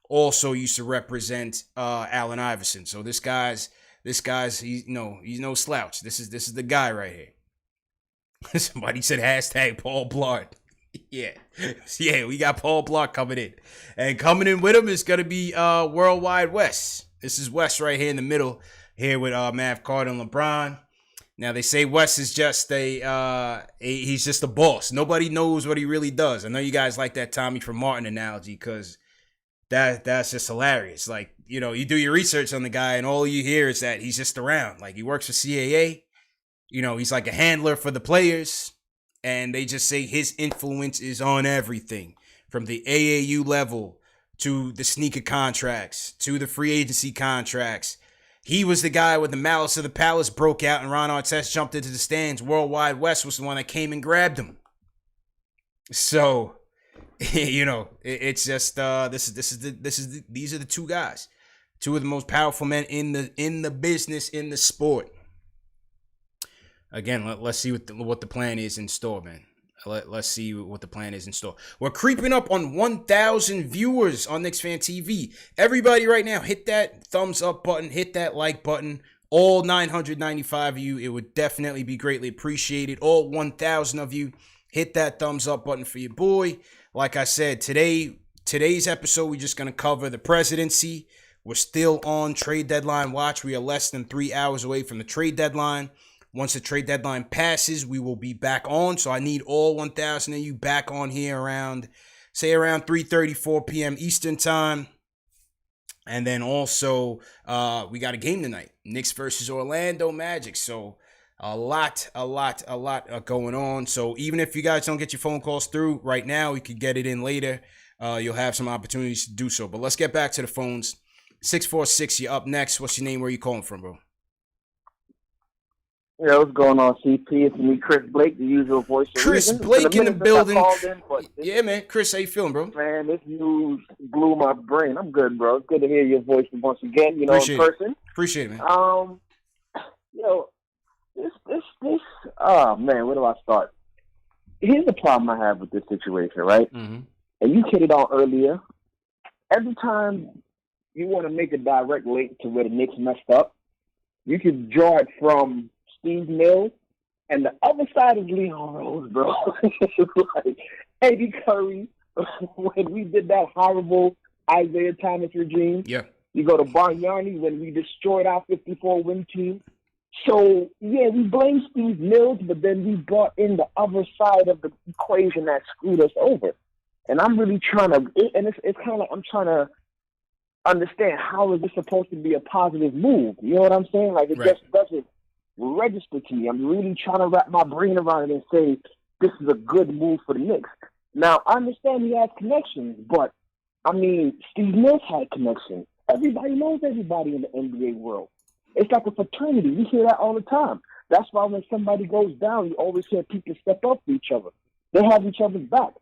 Speaker 1: also used to represent Allen Iverson. So this guy's he's no slouch. This is the guy right here. Somebody said hashtag Paul Blart. Yeah, we got Paul Blart coming in, and coming in with him is gonna be Worldwide West. This is West right here in the middle here with Mav Carter and LeBron. Now they say West is just he's just a boss. Nobody knows what he really does. I know you guys like that Tommy from Martin analogy because that's just hilarious. Like, you know, you do your research on the guy and all you hear is that he's just around. Like, he works for CAA. You know, he's like a handler for the players. And they just say his influence is on everything, from the AAU level to the sneaker contracts to the free agency contracts. He was the guy with the Malice of the Palace broke out and Ron Artest jumped into the stands. Worldwide West was the one that came and grabbed him. So, you know, it's just these are the two guys, two of the most powerful men in the business, in the sport. Again, let's see what the plan is in store, man. Let's see what the plan is in store. We're creeping up on 1,000 viewers on KnicksFanTV. Everybody right now, hit that thumbs up button, hit that like button. All 995 of you, it would definitely be greatly appreciated. All 1,000 of you, hit that thumbs up button for your boy. Like I said, today's episode, we're just going to cover the presidency. We're still on trade deadline watch. We are less than 3 hours away from the trade deadline. Once the trade deadline passes, we will be back on. So I need all 1,000 of you back on here around 3:30, 4 p.m. Eastern time. And then also, we got a game tonight. Knicks versus Orlando Magic. So a lot going on. So even if you guys don't get your phone calls through right now, you could get it in later. You'll have some opportunities to do so. But let's get back to the phones. 646, you're up next. What's your name? Where are you calling from, bro?
Speaker 9: Yeah, what's going on, CP? It's me, Chris Blake, the usual voice of
Speaker 1: Chris
Speaker 9: reason.
Speaker 1: Blake in the building.
Speaker 9: Yeah,
Speaker 1: man. Chris, how you feeling, bro?
Speaker 9: Man, this news blew my brain. I'm good, bro. It's good to hear your voice once again, in person.
Speaker 1: Appreciate it, man.
Speaker 9: This. Oh man, where do I start? Here's the problem I have with this situation, right?
Speaker 1: Mm-hmm.
Speaker 9: And you hit it on earlier. Every time you want to make a direct link to where the Knicks messed up, you can draw it from Steve Mills, and the other side is Leon Rose, bro. Like Eddie Curry, when we did that horrible Isaiah Thomas regime.
Speaker 1: Yeah.
Speaker 9: You go to Bargnani when we destroyed our 54-win team. So, yeah, we blame Steve Mills, but then we brought in the other side of the equation that screwed us over. And I'm really trying to, and it's kind of like I'm trying to understand how is this supposed to be a positive move? You know what I'm saying? Like, it just doesn't register to me. I'm really trying to wrap my brain around it and say this is a good move for the Knicks. Now, I understand he has connections, but, I mean, Steve Mills had connections. Everybody knows everybody in the NBA world. It's like a fraternity. We hear that all the time. That's why when somebody goes down, you always hear people step up for each other. They have each other's back.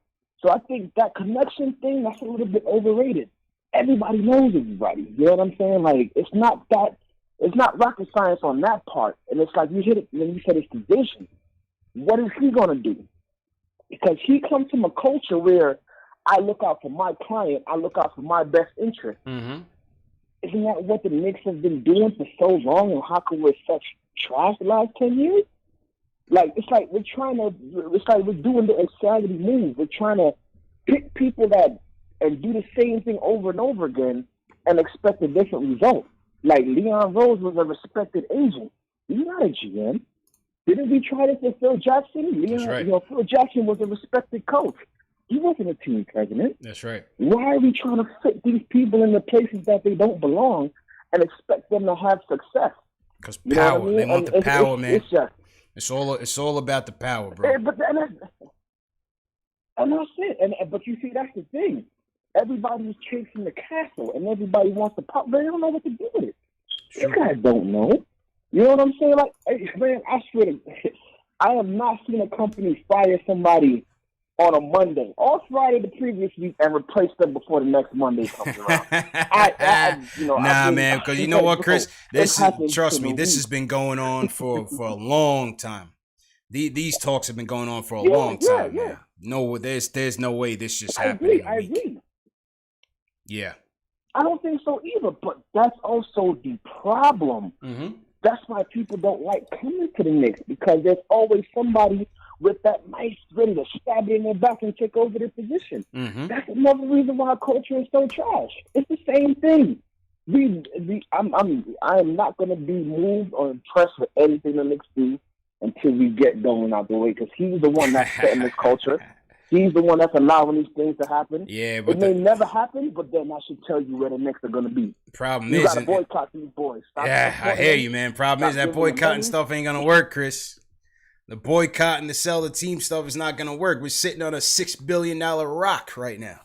Speaker 9: So I think that connection thing, that's a little bit overrated. Everybody knows everybody. You know what I'm saying? Like, it's not rocket science on that part. And it's like you hit it when you said it's division. What is he going to do? Because he comes from a culture where I look out for my client, I look out for my best interest.
Speaker 1: Mm-hmm.
Speaker 9: Isn't that what the Knicks have been doing for so long, and how come we're such trash the last 10 years? Like, it's like we're doing the insanity move. We're trying to pick people and do the same thing over and over again and expect a different result. Like, Leon Rose was a respected agent. He's not a GM. Didn't we try this with Phil Jackson?
Speaker 1: That's right.
Speaker 9: Phil Jackson was a respected coach. He wasn't a team president.
Speaker 1: That's right.
Speaker 9: Why are we trying to fit these people in the places that they don't belong and expect them to have success?
Speaker 1: Because power. I mean? They want the power, man.
Speaker 9: It's
Speaker 1: all about the power, bro.
Speaker 9: And that's it. But you see, that's the thing. Everybody's chasing the castle, and everybody wants the power. They don't know what to do with it. Sure. You guys don't know. You know what I'm saying? Like, man, I swear to I have not seen a company fire somebody on a Monday or Friday the previous week and replace them before the next Monday comes around.
Speaker 1: Man, because you know what, Chris? Trust me, this has been going on for a long time. These talks have been going on for a long time, man. No, there's no way this just happened.
Speaker 9: I agree.
Speaker 1: Yeah.
Speaker 9: I don't think so either, but that's also the problem.
Speaker 1: Mm-hmm.
Speaker 9: That's why people don't like coming to the Knicks, because there's always somebody with that nice ready to stab you in the back and take over their position.
Speaker 1: Mm-hmm.
Speaker 9: That's another reason why our culture is so trash. It's the same thing. I am not going to be moved or impressed with anything the Knicks do until we get Dolan out the way, because he's the one that's setting this culture. He's the one that's allowing these things to happen.
Speaker 1: Yeah, but
Speaker 9: it may never happen, but then I should tell you where the Knicks are going to be.
Speaker 1: Problem
Speaker 9: you
Speaker 1: is,
Speaker 9: got to boycott these boys.
Speaker 1: I hear you, man. Problem is that boycotting stuff ain't going to work, Chris. The boycott and the sell the team stuff is not going to work. We're sitting on a $6 billion rock right now.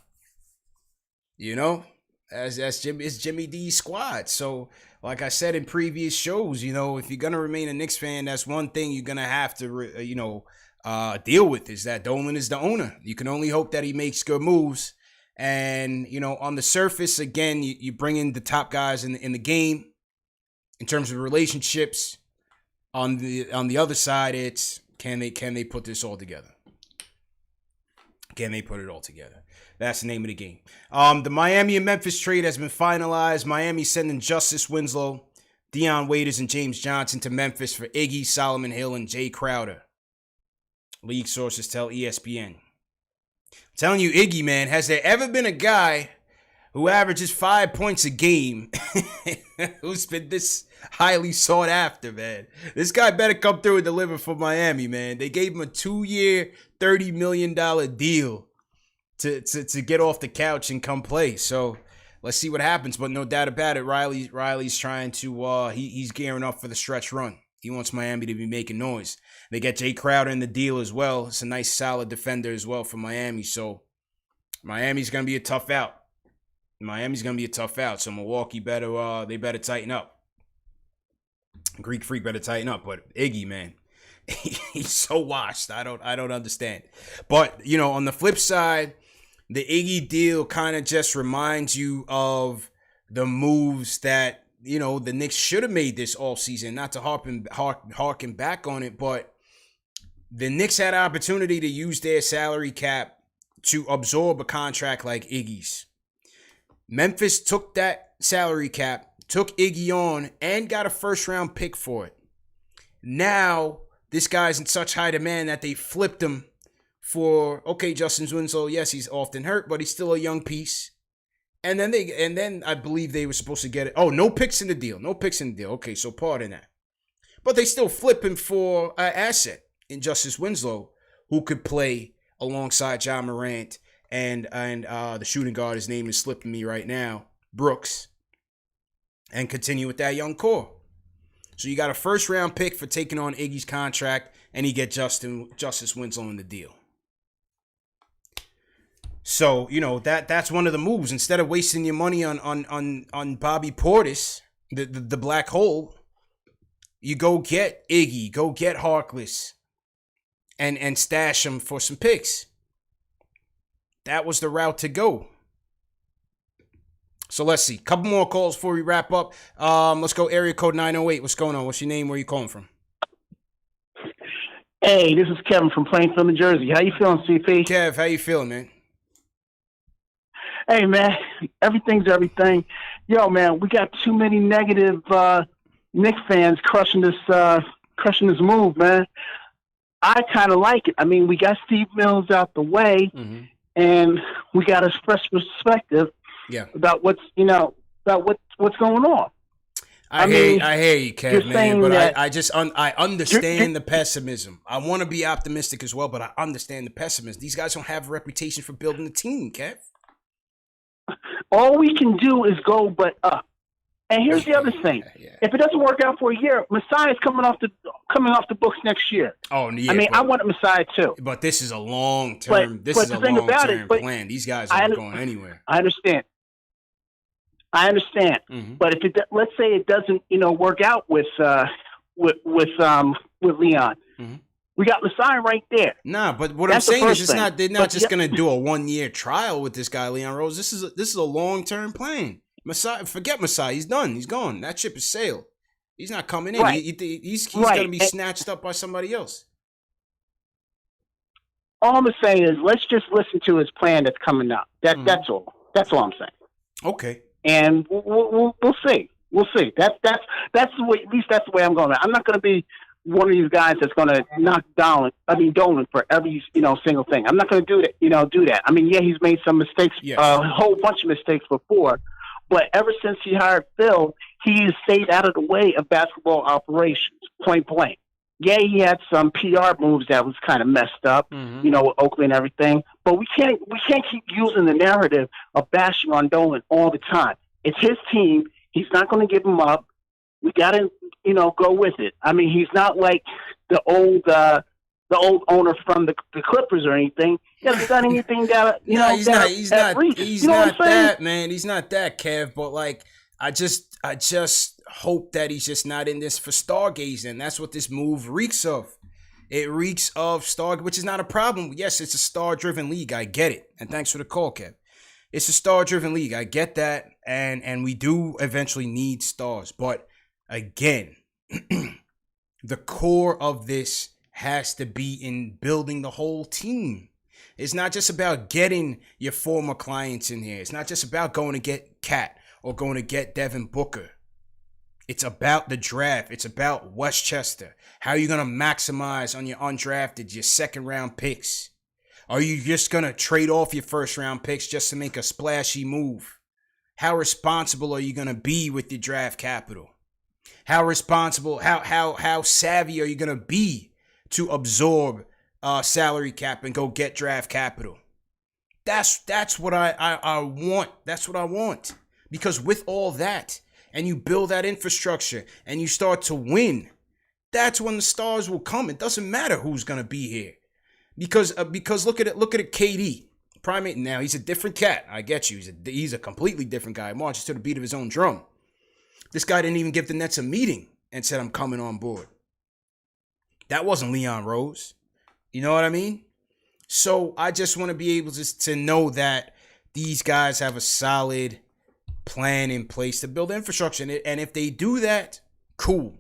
Speaker 1: You know, it's Jimmy D's squad. So, like I said in previous shows, you know, if you're going to remain a Knicks fan, that's one thing you're going to have to, deal with, is that Dolan is the owner. You can only hope that he makes good moves. And, you know, on the surface, again, you bring in the top guys in the game in terms of relationships. On the other side, it's can they put this all together? Can they put it all together? That's the name of the game. The Miami and Memphis trade has been finalized. Miami sending Justice Winslow, Dion Waiters, and James Johnson to Memphis for Iggy, Solomon Hill, and Jay Crowder. League sources tell ESPN. I'm telling you, Iggy, man, has there ever been a guy who averages 5 points a game who's been this highly sought after, man? This guy better come through and deliver for Miami, man. They gave him a 2-year, $30 million deal to get off the couch and come play. So let's see what happens. But no doubt about it, Riley's trying to he's gearing up for the stretch run. He wants Miami to be making noise. They get Jay Crowder in the deal as well. It's a nice, solid defender as well for Miami. So Miami's gonna be a tough out. So Milwaukee better tighten up. Greek Freak better tighten up. But Iggy, man, he's so washed. I don't understand. But you know, on the flip side, the Iggy deal kind of just reminds you of the moves that, you know, the Knicks should have made this offseason. Not to harken back on it, but the Knicks had an opportunity to use their salary cap to absorb a contract like Iggy's. Memphis took that salary cap, took Iggy on, and got a first-round pick for it. Now, this guy's in such high demand that they flipped him for, okay, Justin Winslow, yes, he's often hurt, but he's still a young piece. And then I believe they were supposed to get it. Oh, no picks in the deal. Okay, so pardon that. But they still flip him for an asset in Justice Winslow, who could play alongside John Morant and the shooting guard, his name is slipping me right now, Brooks, and continue with that young core. So you got a first-round pick for taking on Iggy's contract, and you get Justice Winslow in the deal. So, you know, that's one of the moves. Instead of wasting your money on Bobby Portis, the black hole, you go get Iggy, go get Harkless, and stash him for some picks. That was the route to go. So let's see. Couple more calls before we wrap up. Let's go area code 908. What's going on? What's your name? Where are you calling from?
Speaker 10: Hey, this is Kevin from Plainfield, New Jersey. How you feeling, CP?
Speaker 1: Kev, how you feeling, man?
Speaker 10: Hey, man, everything's everything. Yo, man, we got too many negative Knicks fans crushing this move, man. I kind of like it. I mean, we got Steve Mills out the way, and we got a fresh perspective about what's going on.
Speaker 1: I hear you, Kev, man, but I understand the pessimism. I want to be optimistic as well, but I understand the pessimism. These guys don't have a reputation for building a team, Kev.
Speaker 10: All we can do is go but up. And here's the other thing: if it doesn't work out for a year, Masai's coming off the books next year.
Speaker 1: Oh yeah,
Speaker 10: I mean, I wanted Masai too.
Speaker 1: But this is a long term. This is a long term plan. These guys aren't going anywhere.
Speaker 10: I understand. But if let's say it doesn't, work out with Leon. We got Masai right there.
Speaker 1: Nah, but what I'm saying is they're not just gonna do a 1-year trial with this guy, Leon Rose. This is a long-term plan. Masai, forget Masai. He's done. He's gone. That ship has sailed. He's not coming in.
Speaker 10: Right.
Speaker 1: He's gonna be snatched up by somebody else.
Speaker 10: All I'm saying is let's just listen to his plan that's coming up. That's all. That's all I'm saying.
Speaker 1: Okay.
Speaker 10: And we'll see. We'll see. That's the way. At least that's the way I'm going. I'm not going to be one of these guys that's going to knock down. Dolan for every single thing. I'm not going to do that. Do that. I mean, yeah, he's made some mistakes, a whole bunch of mistakes before, but ever since he hired Phil, he has stayed out of the way of basketball operations. Point blank. Yeah, he had some PR moves that was kind of messed up, with Oakley and everything. But we can't keep using the narrative of bashing on Dolan all the time. It's his team. He's not going to give him up. We got to, go with it. I mean, he's not like the old the old owner from the Clippers or anything. He hasn't done anything that
Speaker 1: He's not
Speaker 10: what I'm saying?
Speaker 1: that, man. He's not that, Kev. But like, I just hope that he's just not in this for stargazing. That's what this move reeks of. It reeks of star, which is not a problem. Yes, it's a star-driven league. I get it. And thanks for the call, Kev. It's a star-driven league. I get that. And we do eventually need stars. But again, the core of this has to be in building the whole team. It's not just about getting your former clients in here. It's not just about going to get Cat or going to get Devin Booker. It's about the draft. It's about Westchester. How are you going to maximize on your undrafted, your second-round picks? Are you just going to trade off your first-round picks just to make a splashy move? How responsible are you going to be with your draft capital? How responsible, how savvy are you going to be to absorb salary cap and go get draft capital? That's what I want. That's what I want. Because with all that, and you build that infrastructure, and you start to win, that's when the stars will come. It doesn't matter who's gonna be here, because look at it, KD. Primate now, he's a different cat. I get you. He's a completely different guy. Marches to the beat of his own drum. This guy didn't even give the Nets a meeting and said, I'm coming on board. That wasn't Leon Rose. You know what I mean? So I just want to be able to know that these guys have a solid plan in place to build infrastructure. And if they do that, cool.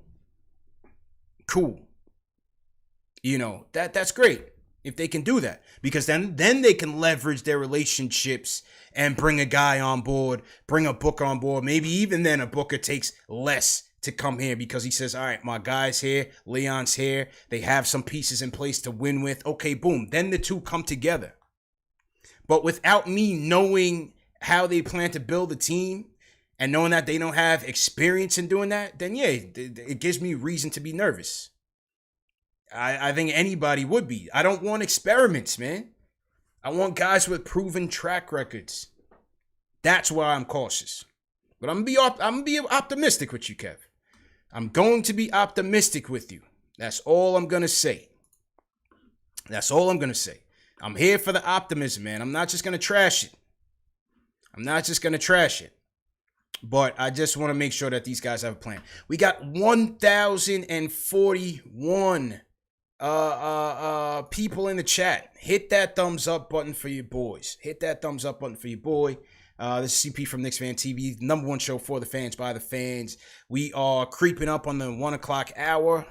Speaker 1: You know, that's great if they can do that, because then they can leverage their relationships and bring a guy on board, bring a Booker on board. Maybe even then a Booker takes less to come here because he says, all right, my guy's here, Leon's here. They have some pieces in place to win with. Okay, boom. Then the two come together. But without me knowing how they plan to build a team and knowing that they don't have experience in doing that, then yeah, it gives me reason to be nervous. I think anybody would be. I don't want experiments, man. I want guys with proven track records. That's why I'm cautious. But I'm gonna be optimistic with you, Kev. I'm going to be optimistic with you. That's all I'm gonna say. I'm here for the optimism, man. I'm not just gonna trash it. But I just want to make sure that these guys have a plan. We got 1,041 people in the chat. Hit that thumbs up button for your boys. This is CP from KnicksFanTV, the #1 show for the fans by the fans. We are creeping up on the 1 o'clock hour.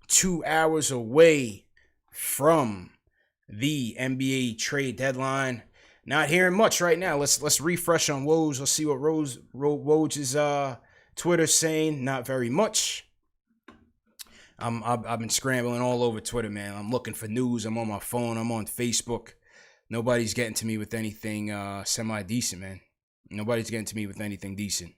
Speaker 1: 2 hours away from the NBA trade deadline. Not hearing much right now. Let's refresh on Woj. Let's see what Woj's Twitter's saying. Not very much. I've been scrambling all over Twitter, man. I'm looking for news. I'm on my phone. I'm on Facebook. Nobody's getting to me with anything semi-decent, man. Nobody's getting to me with anything decent.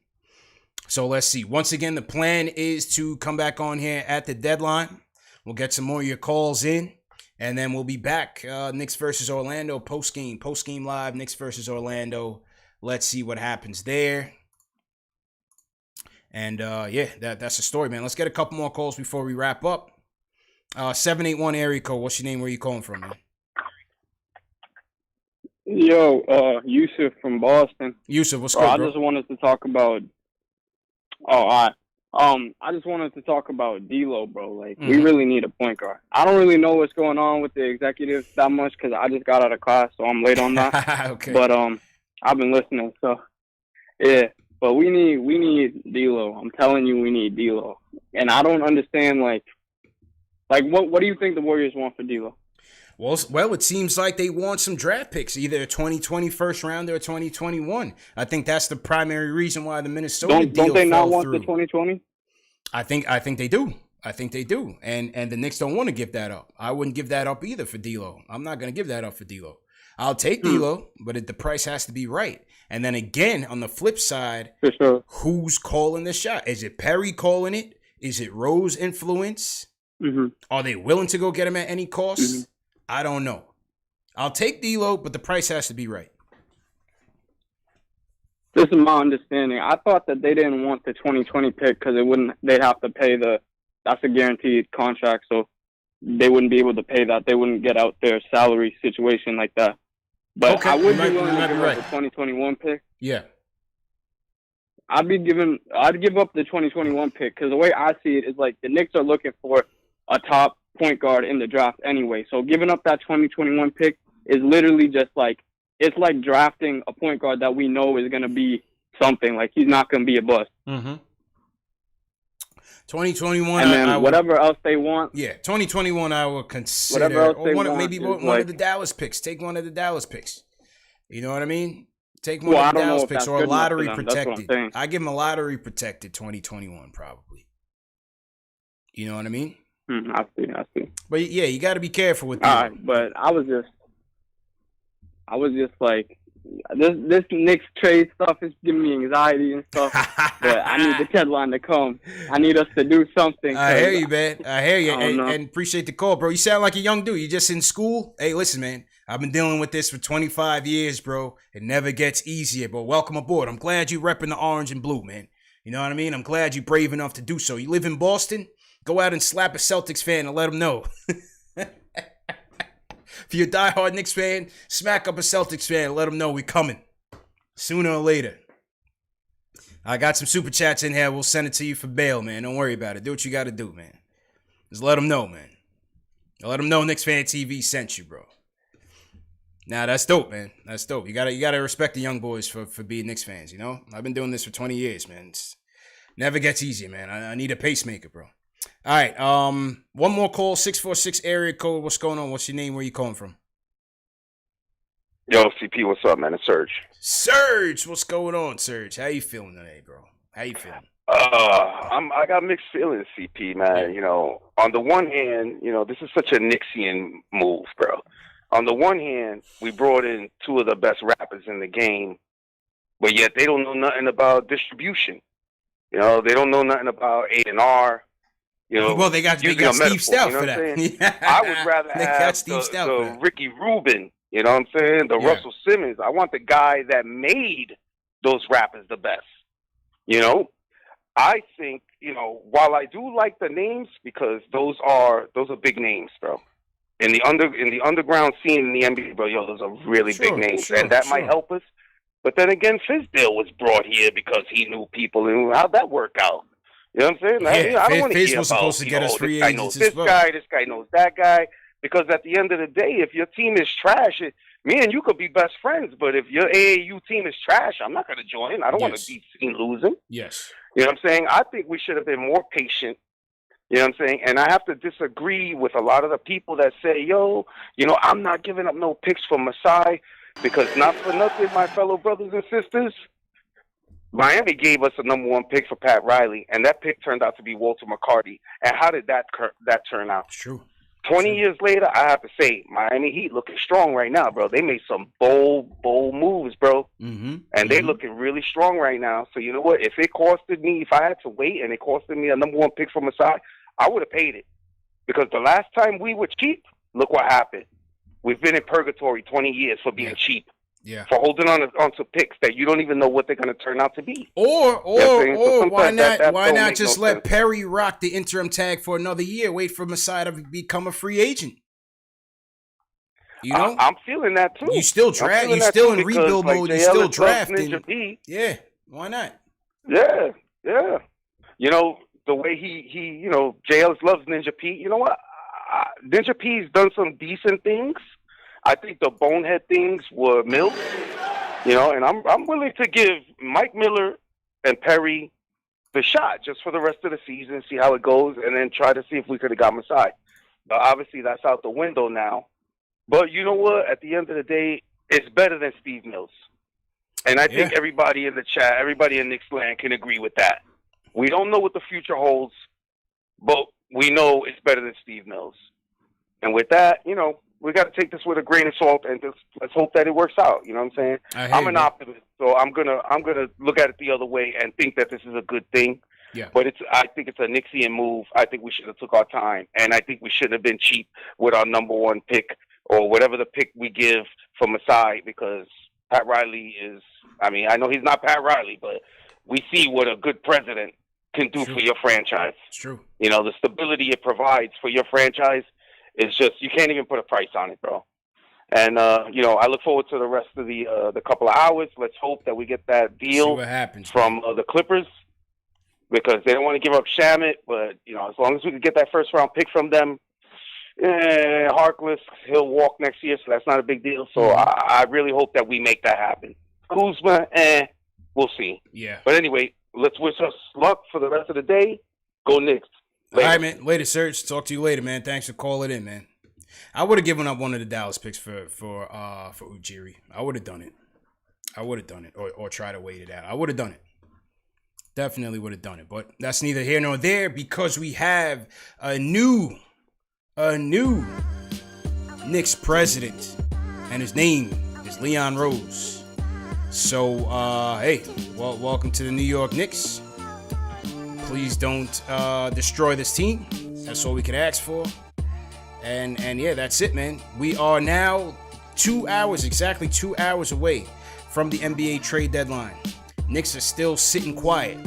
Speaker 1: So let's see. Once again, the plan is to come back on here at the deadline. We'll get some more of your calls in, and then we'll be back. Knicks versus Orlando, post-game live, Knicks versus Orlando. Let's see what happens there. And, yeah, that's the story, man. Let's get a couple more calls before we wrap up. 781 area code. What's your name? Where you calling from, man?
Speaker 11: Yo, Yusuf from Boston.
Speaker 1: Yusuf, what's good, bro?
Speaker 11: I just wanted to talk about... Oh, all right. I just wanted to talk about D'Lo, bro. Like, we really need a point guard. I don't really know what's going on with the executives that much because I just got out of class, so I'm late on that.
Speaker 1: Okay.
Speaker 11: But I've been listening, so yeah. But we need D'Lo. I'm telling you, we need D'Lo. And I don't understand, like what do you think the Warriors want for D'Lo?
Speaker 1: Well, it seems like they want some draft picks, either a 2020 first round or a 2021. I think that's the primary reason why the Minnesota deal
Speaker 11: don't they
Speaker 1: fell
Speaker 11: not want
Speaker 1: through.
Speaker 11: the 2020?
Speaker 1: I think they do. And the Knicks don't want to give that up. I wouldn't give that up either for D'Lo. I'm not going to give that up for D'Lo. I'll take D'Lo, but the price has to be right. And then again, on the flip side,
Speaker 11: for sure,
Speaker 1: who's calling the shot? Is it Perry calling it? Is it Rose influence? Are they willing to go get him at any cost? I don't know. I'll take D'Lo, but the price has to be right.
Speaker 11: This is my understanding. I thought that they didn't want the 2020 pick because they'd have to pay that's a guaranteed contract. So they wouldn't be able to pay that. They wouldn't get out their salary situation like that. But
Speaker 1: Okay,
Speaker 11: I would be
Speaker 1: you
Speaker 11: willing
Speaker 1: might
Speaker 11: to
Speaker 1: be
Speaker 11: give
Speaker 1: right.
Speaker 11: up the 2021 pick.
Speaker 1: Yeah.
Speaker 11: I'd give up the 2021 pick because the way I see it is like the Knicks are looking for a top point guard in the draft anyway. So giving up that 2021 pick is literally just like, it's like drafting a point guard that we know is going to be something. Like, he's not going to be a bust.
Speaker 1: Mm-hmm. 2021,
Speaker 11: and then
Speaker 1: I would,
Speaker 11: whatever else they want.
Speaker 1: Yeah, 2021, I would consider.
Speaker 11: Whatever else they
Speaker 1: one,
Speaker 11: want
Speaker 1: maybe
Speaker 11: is
Speaker 1: one
Speaker 11: like,
Speaker 1: of the Dallas picks. Take one of the Dallas picks. You know what I mean? Take one
Speaker 11: Well,
Speaker 1: of the
Speaker 11: I don't know
Speaker 1: Dallas
Speaker 11: if
Speaker 1: picks
Speaker 11: that's
Speaker 1: or a
Speaker 11: good enough for
Speaker 1: lottery
Speaker 11: them. That's what I'm
Speaker 1: protected.
Speaker 11: saying.
Speaker 1: I give him a lottery protected 2021 probably. You know what I mean?
Speaker 11: I see.
Speaker 1: But yeah, you got to be careful with
Speaker 11: All
Speaker 1: that.
Speaker 11: right, but I was just like, this Knicks trade stuff is giving me anxiety and stuff. But I need the deadline to come. I need us to do something.
Speaker 1: I hear you, man. I hear you,
Speaker 11: don't know.
Speaker 1: and appreciate the call, bro. You sound like a young dude. You just in school. Hey, listen, man. I've been dealing with this for 25 years, bro. It never gets easier, but welcome aboard. I'm glad you repping the orange and blue, man. You know what I mean? I'm glad you're brave enough to do so. You live in Boston? Go out and slap a Celtics fan and let them know. If you're a diehard Knicks fan, smack up a Celtics fan and let them know we're coming. Sooner or later. I got some super chats in here. We'll send it to you for bail, man. Don't worry about it. Do what you got to do, man. Just let them know, man. Let them know KnicksFanTV sent you, bro. Nah, that's dope, man. That's dope. You gotta respect the young boys for being Knicks fans, you know? I've been doing this for 20 years, man. It's never gets easier, man. I need a pacemaker, bro. All right, one more call, 646 area code. What's going on? What's your name? Where you calling from?
Speaker 12: Yo, CP, what's up, man? It's Serge.
Speaker 1: Serge, what's going on, Serge? How you feeling today, bro? How you feeling?
Speaker 12: I got mixed feelings, CP, man. You know, on the one hand, you know, this is such a Knicksian move, bro. On the one hand, we brought in two of the best rappers in the game, but yet they don't know nothing about distribution. You know, they don't know nothing about A&R. You know,
Speaker 1: well, they got Steve Stout for that.
Speaker 12: Yeah. I would rather have the Ricky Rubin, you know what I'm saying, the Russell Simmons. I want the guy that made those rappers the best. You know, I think, you know, while I do like the names, because those are big names, bro. In the underground scene in the NBA, bro, yo, those are really big names, and that might help us. But then again, Fizdale was brought here because he knew people, and how'd that work out? You know what I'm saying?
Speaker 1: Yeah,
Speaker 12: I don't want to hear
Speaker 1: was
Speaker 12: about,
Speaker 1: supposed to get us free agents
Speaker 12: this guy knows that guy. Because at the end of the day, if your team is trash, me and you could be best friends. But if your AAU team is trash, I'm not going to join. I don't want to be seen losing.
Speaker 1: Yes.
Speaker 12: You know what I'm saying? I think we should have been more patient. You know what I'm saying? And I have to disagree with a lot of the people that say, yo, you know, I'm not giving up no picks for Masai, because not for nothing, my fellow brothers and sisters, Miami gave us a #1 pick for Pat Riley, and that pick turned out to be Walter McCarty. And how did that turn out?
Speaker 1: It's true.
Speaker 12: 20 years later, I have to say, Miami Heat looking strong right now, bro. They made some bold moves, bro.
Speaker 1: Mm-hmm.
Speaker 12: And they looking really strong right now. So you know what? If it costed me, if I had to wait and it costed me a #1 pick from Masai, I would have paid it. Because the last time we were cheap, look what happened. We've been in purgatory 20 years for being cheap.
Speaker 1: Yeah.
Speaker 12: For holding on to picks that you don't even know what they're going to turn out to be.
Speaker 1: Or why not just let
Speaker 12: sense.
Speaker 1: Perry rock the interim tag for another year? Wait for Masai to become a free agent. You know,
Speaker 12: I'm feeling that too.
Speaker 1: You still draft. You still in rebuild mode. You still drafting. Yeah. Why not?
Speaker 12: Yeah. You know the way he you know, JLS loves Ninja Pete. You know what? Ninja P's done some decent things. I think the bonehead things were Mills, you know, and I'm willing to give Mike Miller and Perry the shot just for the rest of the season, see how it goes, and then try to see if we could have got Masai. But obviously that's out the window now. But you know what? At the end of the day, it's better than Steve Mills. And I think everybody in the chat, everybody in Knicks land can agree with that. We don't know what the future holds, but we know it's better than Steve Mills. And with that, you know, we got to take this with a grain of salt and just let's hope that it works out. You know what I'm saying? I'm an optimist, so I'm gonna look at it the other way and think that this is a good thing.
Speaker 1: Yeah.
Speaker 12: But I think it's a Knicksian move. I think we should have took our time, and I think we shouldn't have been cheap with our #1 pick or whatever the pick we give for Masai, because Pat Riley is. I mean, I know he's not Pat Riley, but we see what a good president can do for your franchise.
Speaker 1: It's true.
Speaker 12: You know, the stability it provides for your franchise It's just you can't even put a price on it, bro. And you know, I look forward to the rest of the couple of hours. Let's hope that we get that deal
Speaker 1: See what happens,
Speaker 12: from the Clippers, because they don't want to give up Shamet. But you know, as long as we can get that first round pick from them, Harkless, he'll walk next year, so that's not a big deal. So I really hope that we make that happen. Kuzma, we'll see.
Speaker 1: Yeah.
Speaker 12: But anyway, let's wish us luck for the rest of the day. Go Knicks.
Speaker 1: Later. All right, man. Later, Serge. Talk to you later, man. Thanks for calling in, man. I would have given up one of the Dallas picks for Ujiri. I would have done it. Or try to wait it out. I would have done it. Definitely would have done it. But that's neither here nor there, because we have a new Knicks president, and his name is Leon Rose. So, hey, well, welcome to the New York Knicks. Please don't destroy this team. That's all we can ask for. And yeah, that's it, man. We are now exactly 2 hours away from the NBA trade deadline. Knicks are still sitting quiet.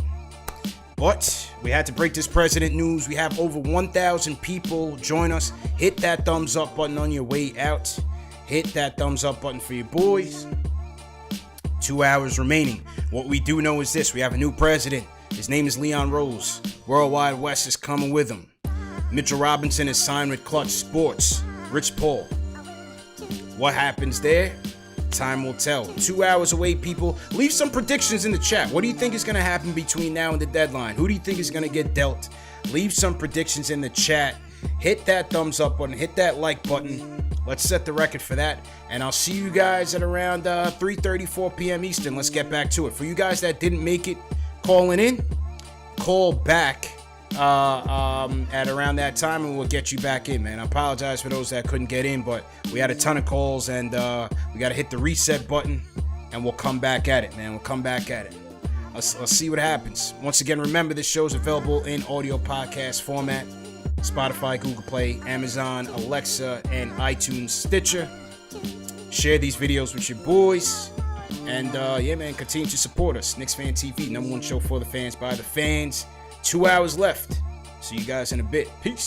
Speaker 1: But we had to break this president news. We have over 1,000 people join us. Hit that thumbs up button on your way out. Hit that thumbs up button for your boys. 2 hours remaining. What we do know is this. We have a new president. His name is Leon Rose. Worldwide West is coming with him. Mitchell Robinson is signed with Clutch Sports. Rich Paul. What happens there? Time will tell. 2 hours away, people. Leave some predictions in the chat. What do you think is going to happen between now and the deadline? Who do you think is going to get dealt? Leave some predictions in the chat. Hit that thumbs up button. Hit that like button. Let's set the record for that. And I'll see you guys at around 3:34 p.m. Eastern. Let's get back to it. For you guys that didn't make it calling in, call back at around that time, and we'll get you back in, man. I apologize for those that couldn't get in, but we had a ton of calls, and we got to hit the reset button, and we'll come back at it, man. We'll come back at it. Let's see what happens. Once again, remember, this show is available in audio podcast format: Spotify, Google Play, Amazon, Alexa, and iTunes, Stitcher. Share these videos with your boys. And yeah, man, continue to support us. KnicksFanTV, #1 show for the fans by the fans. 2 hours left. See you guys in a bit. Peace.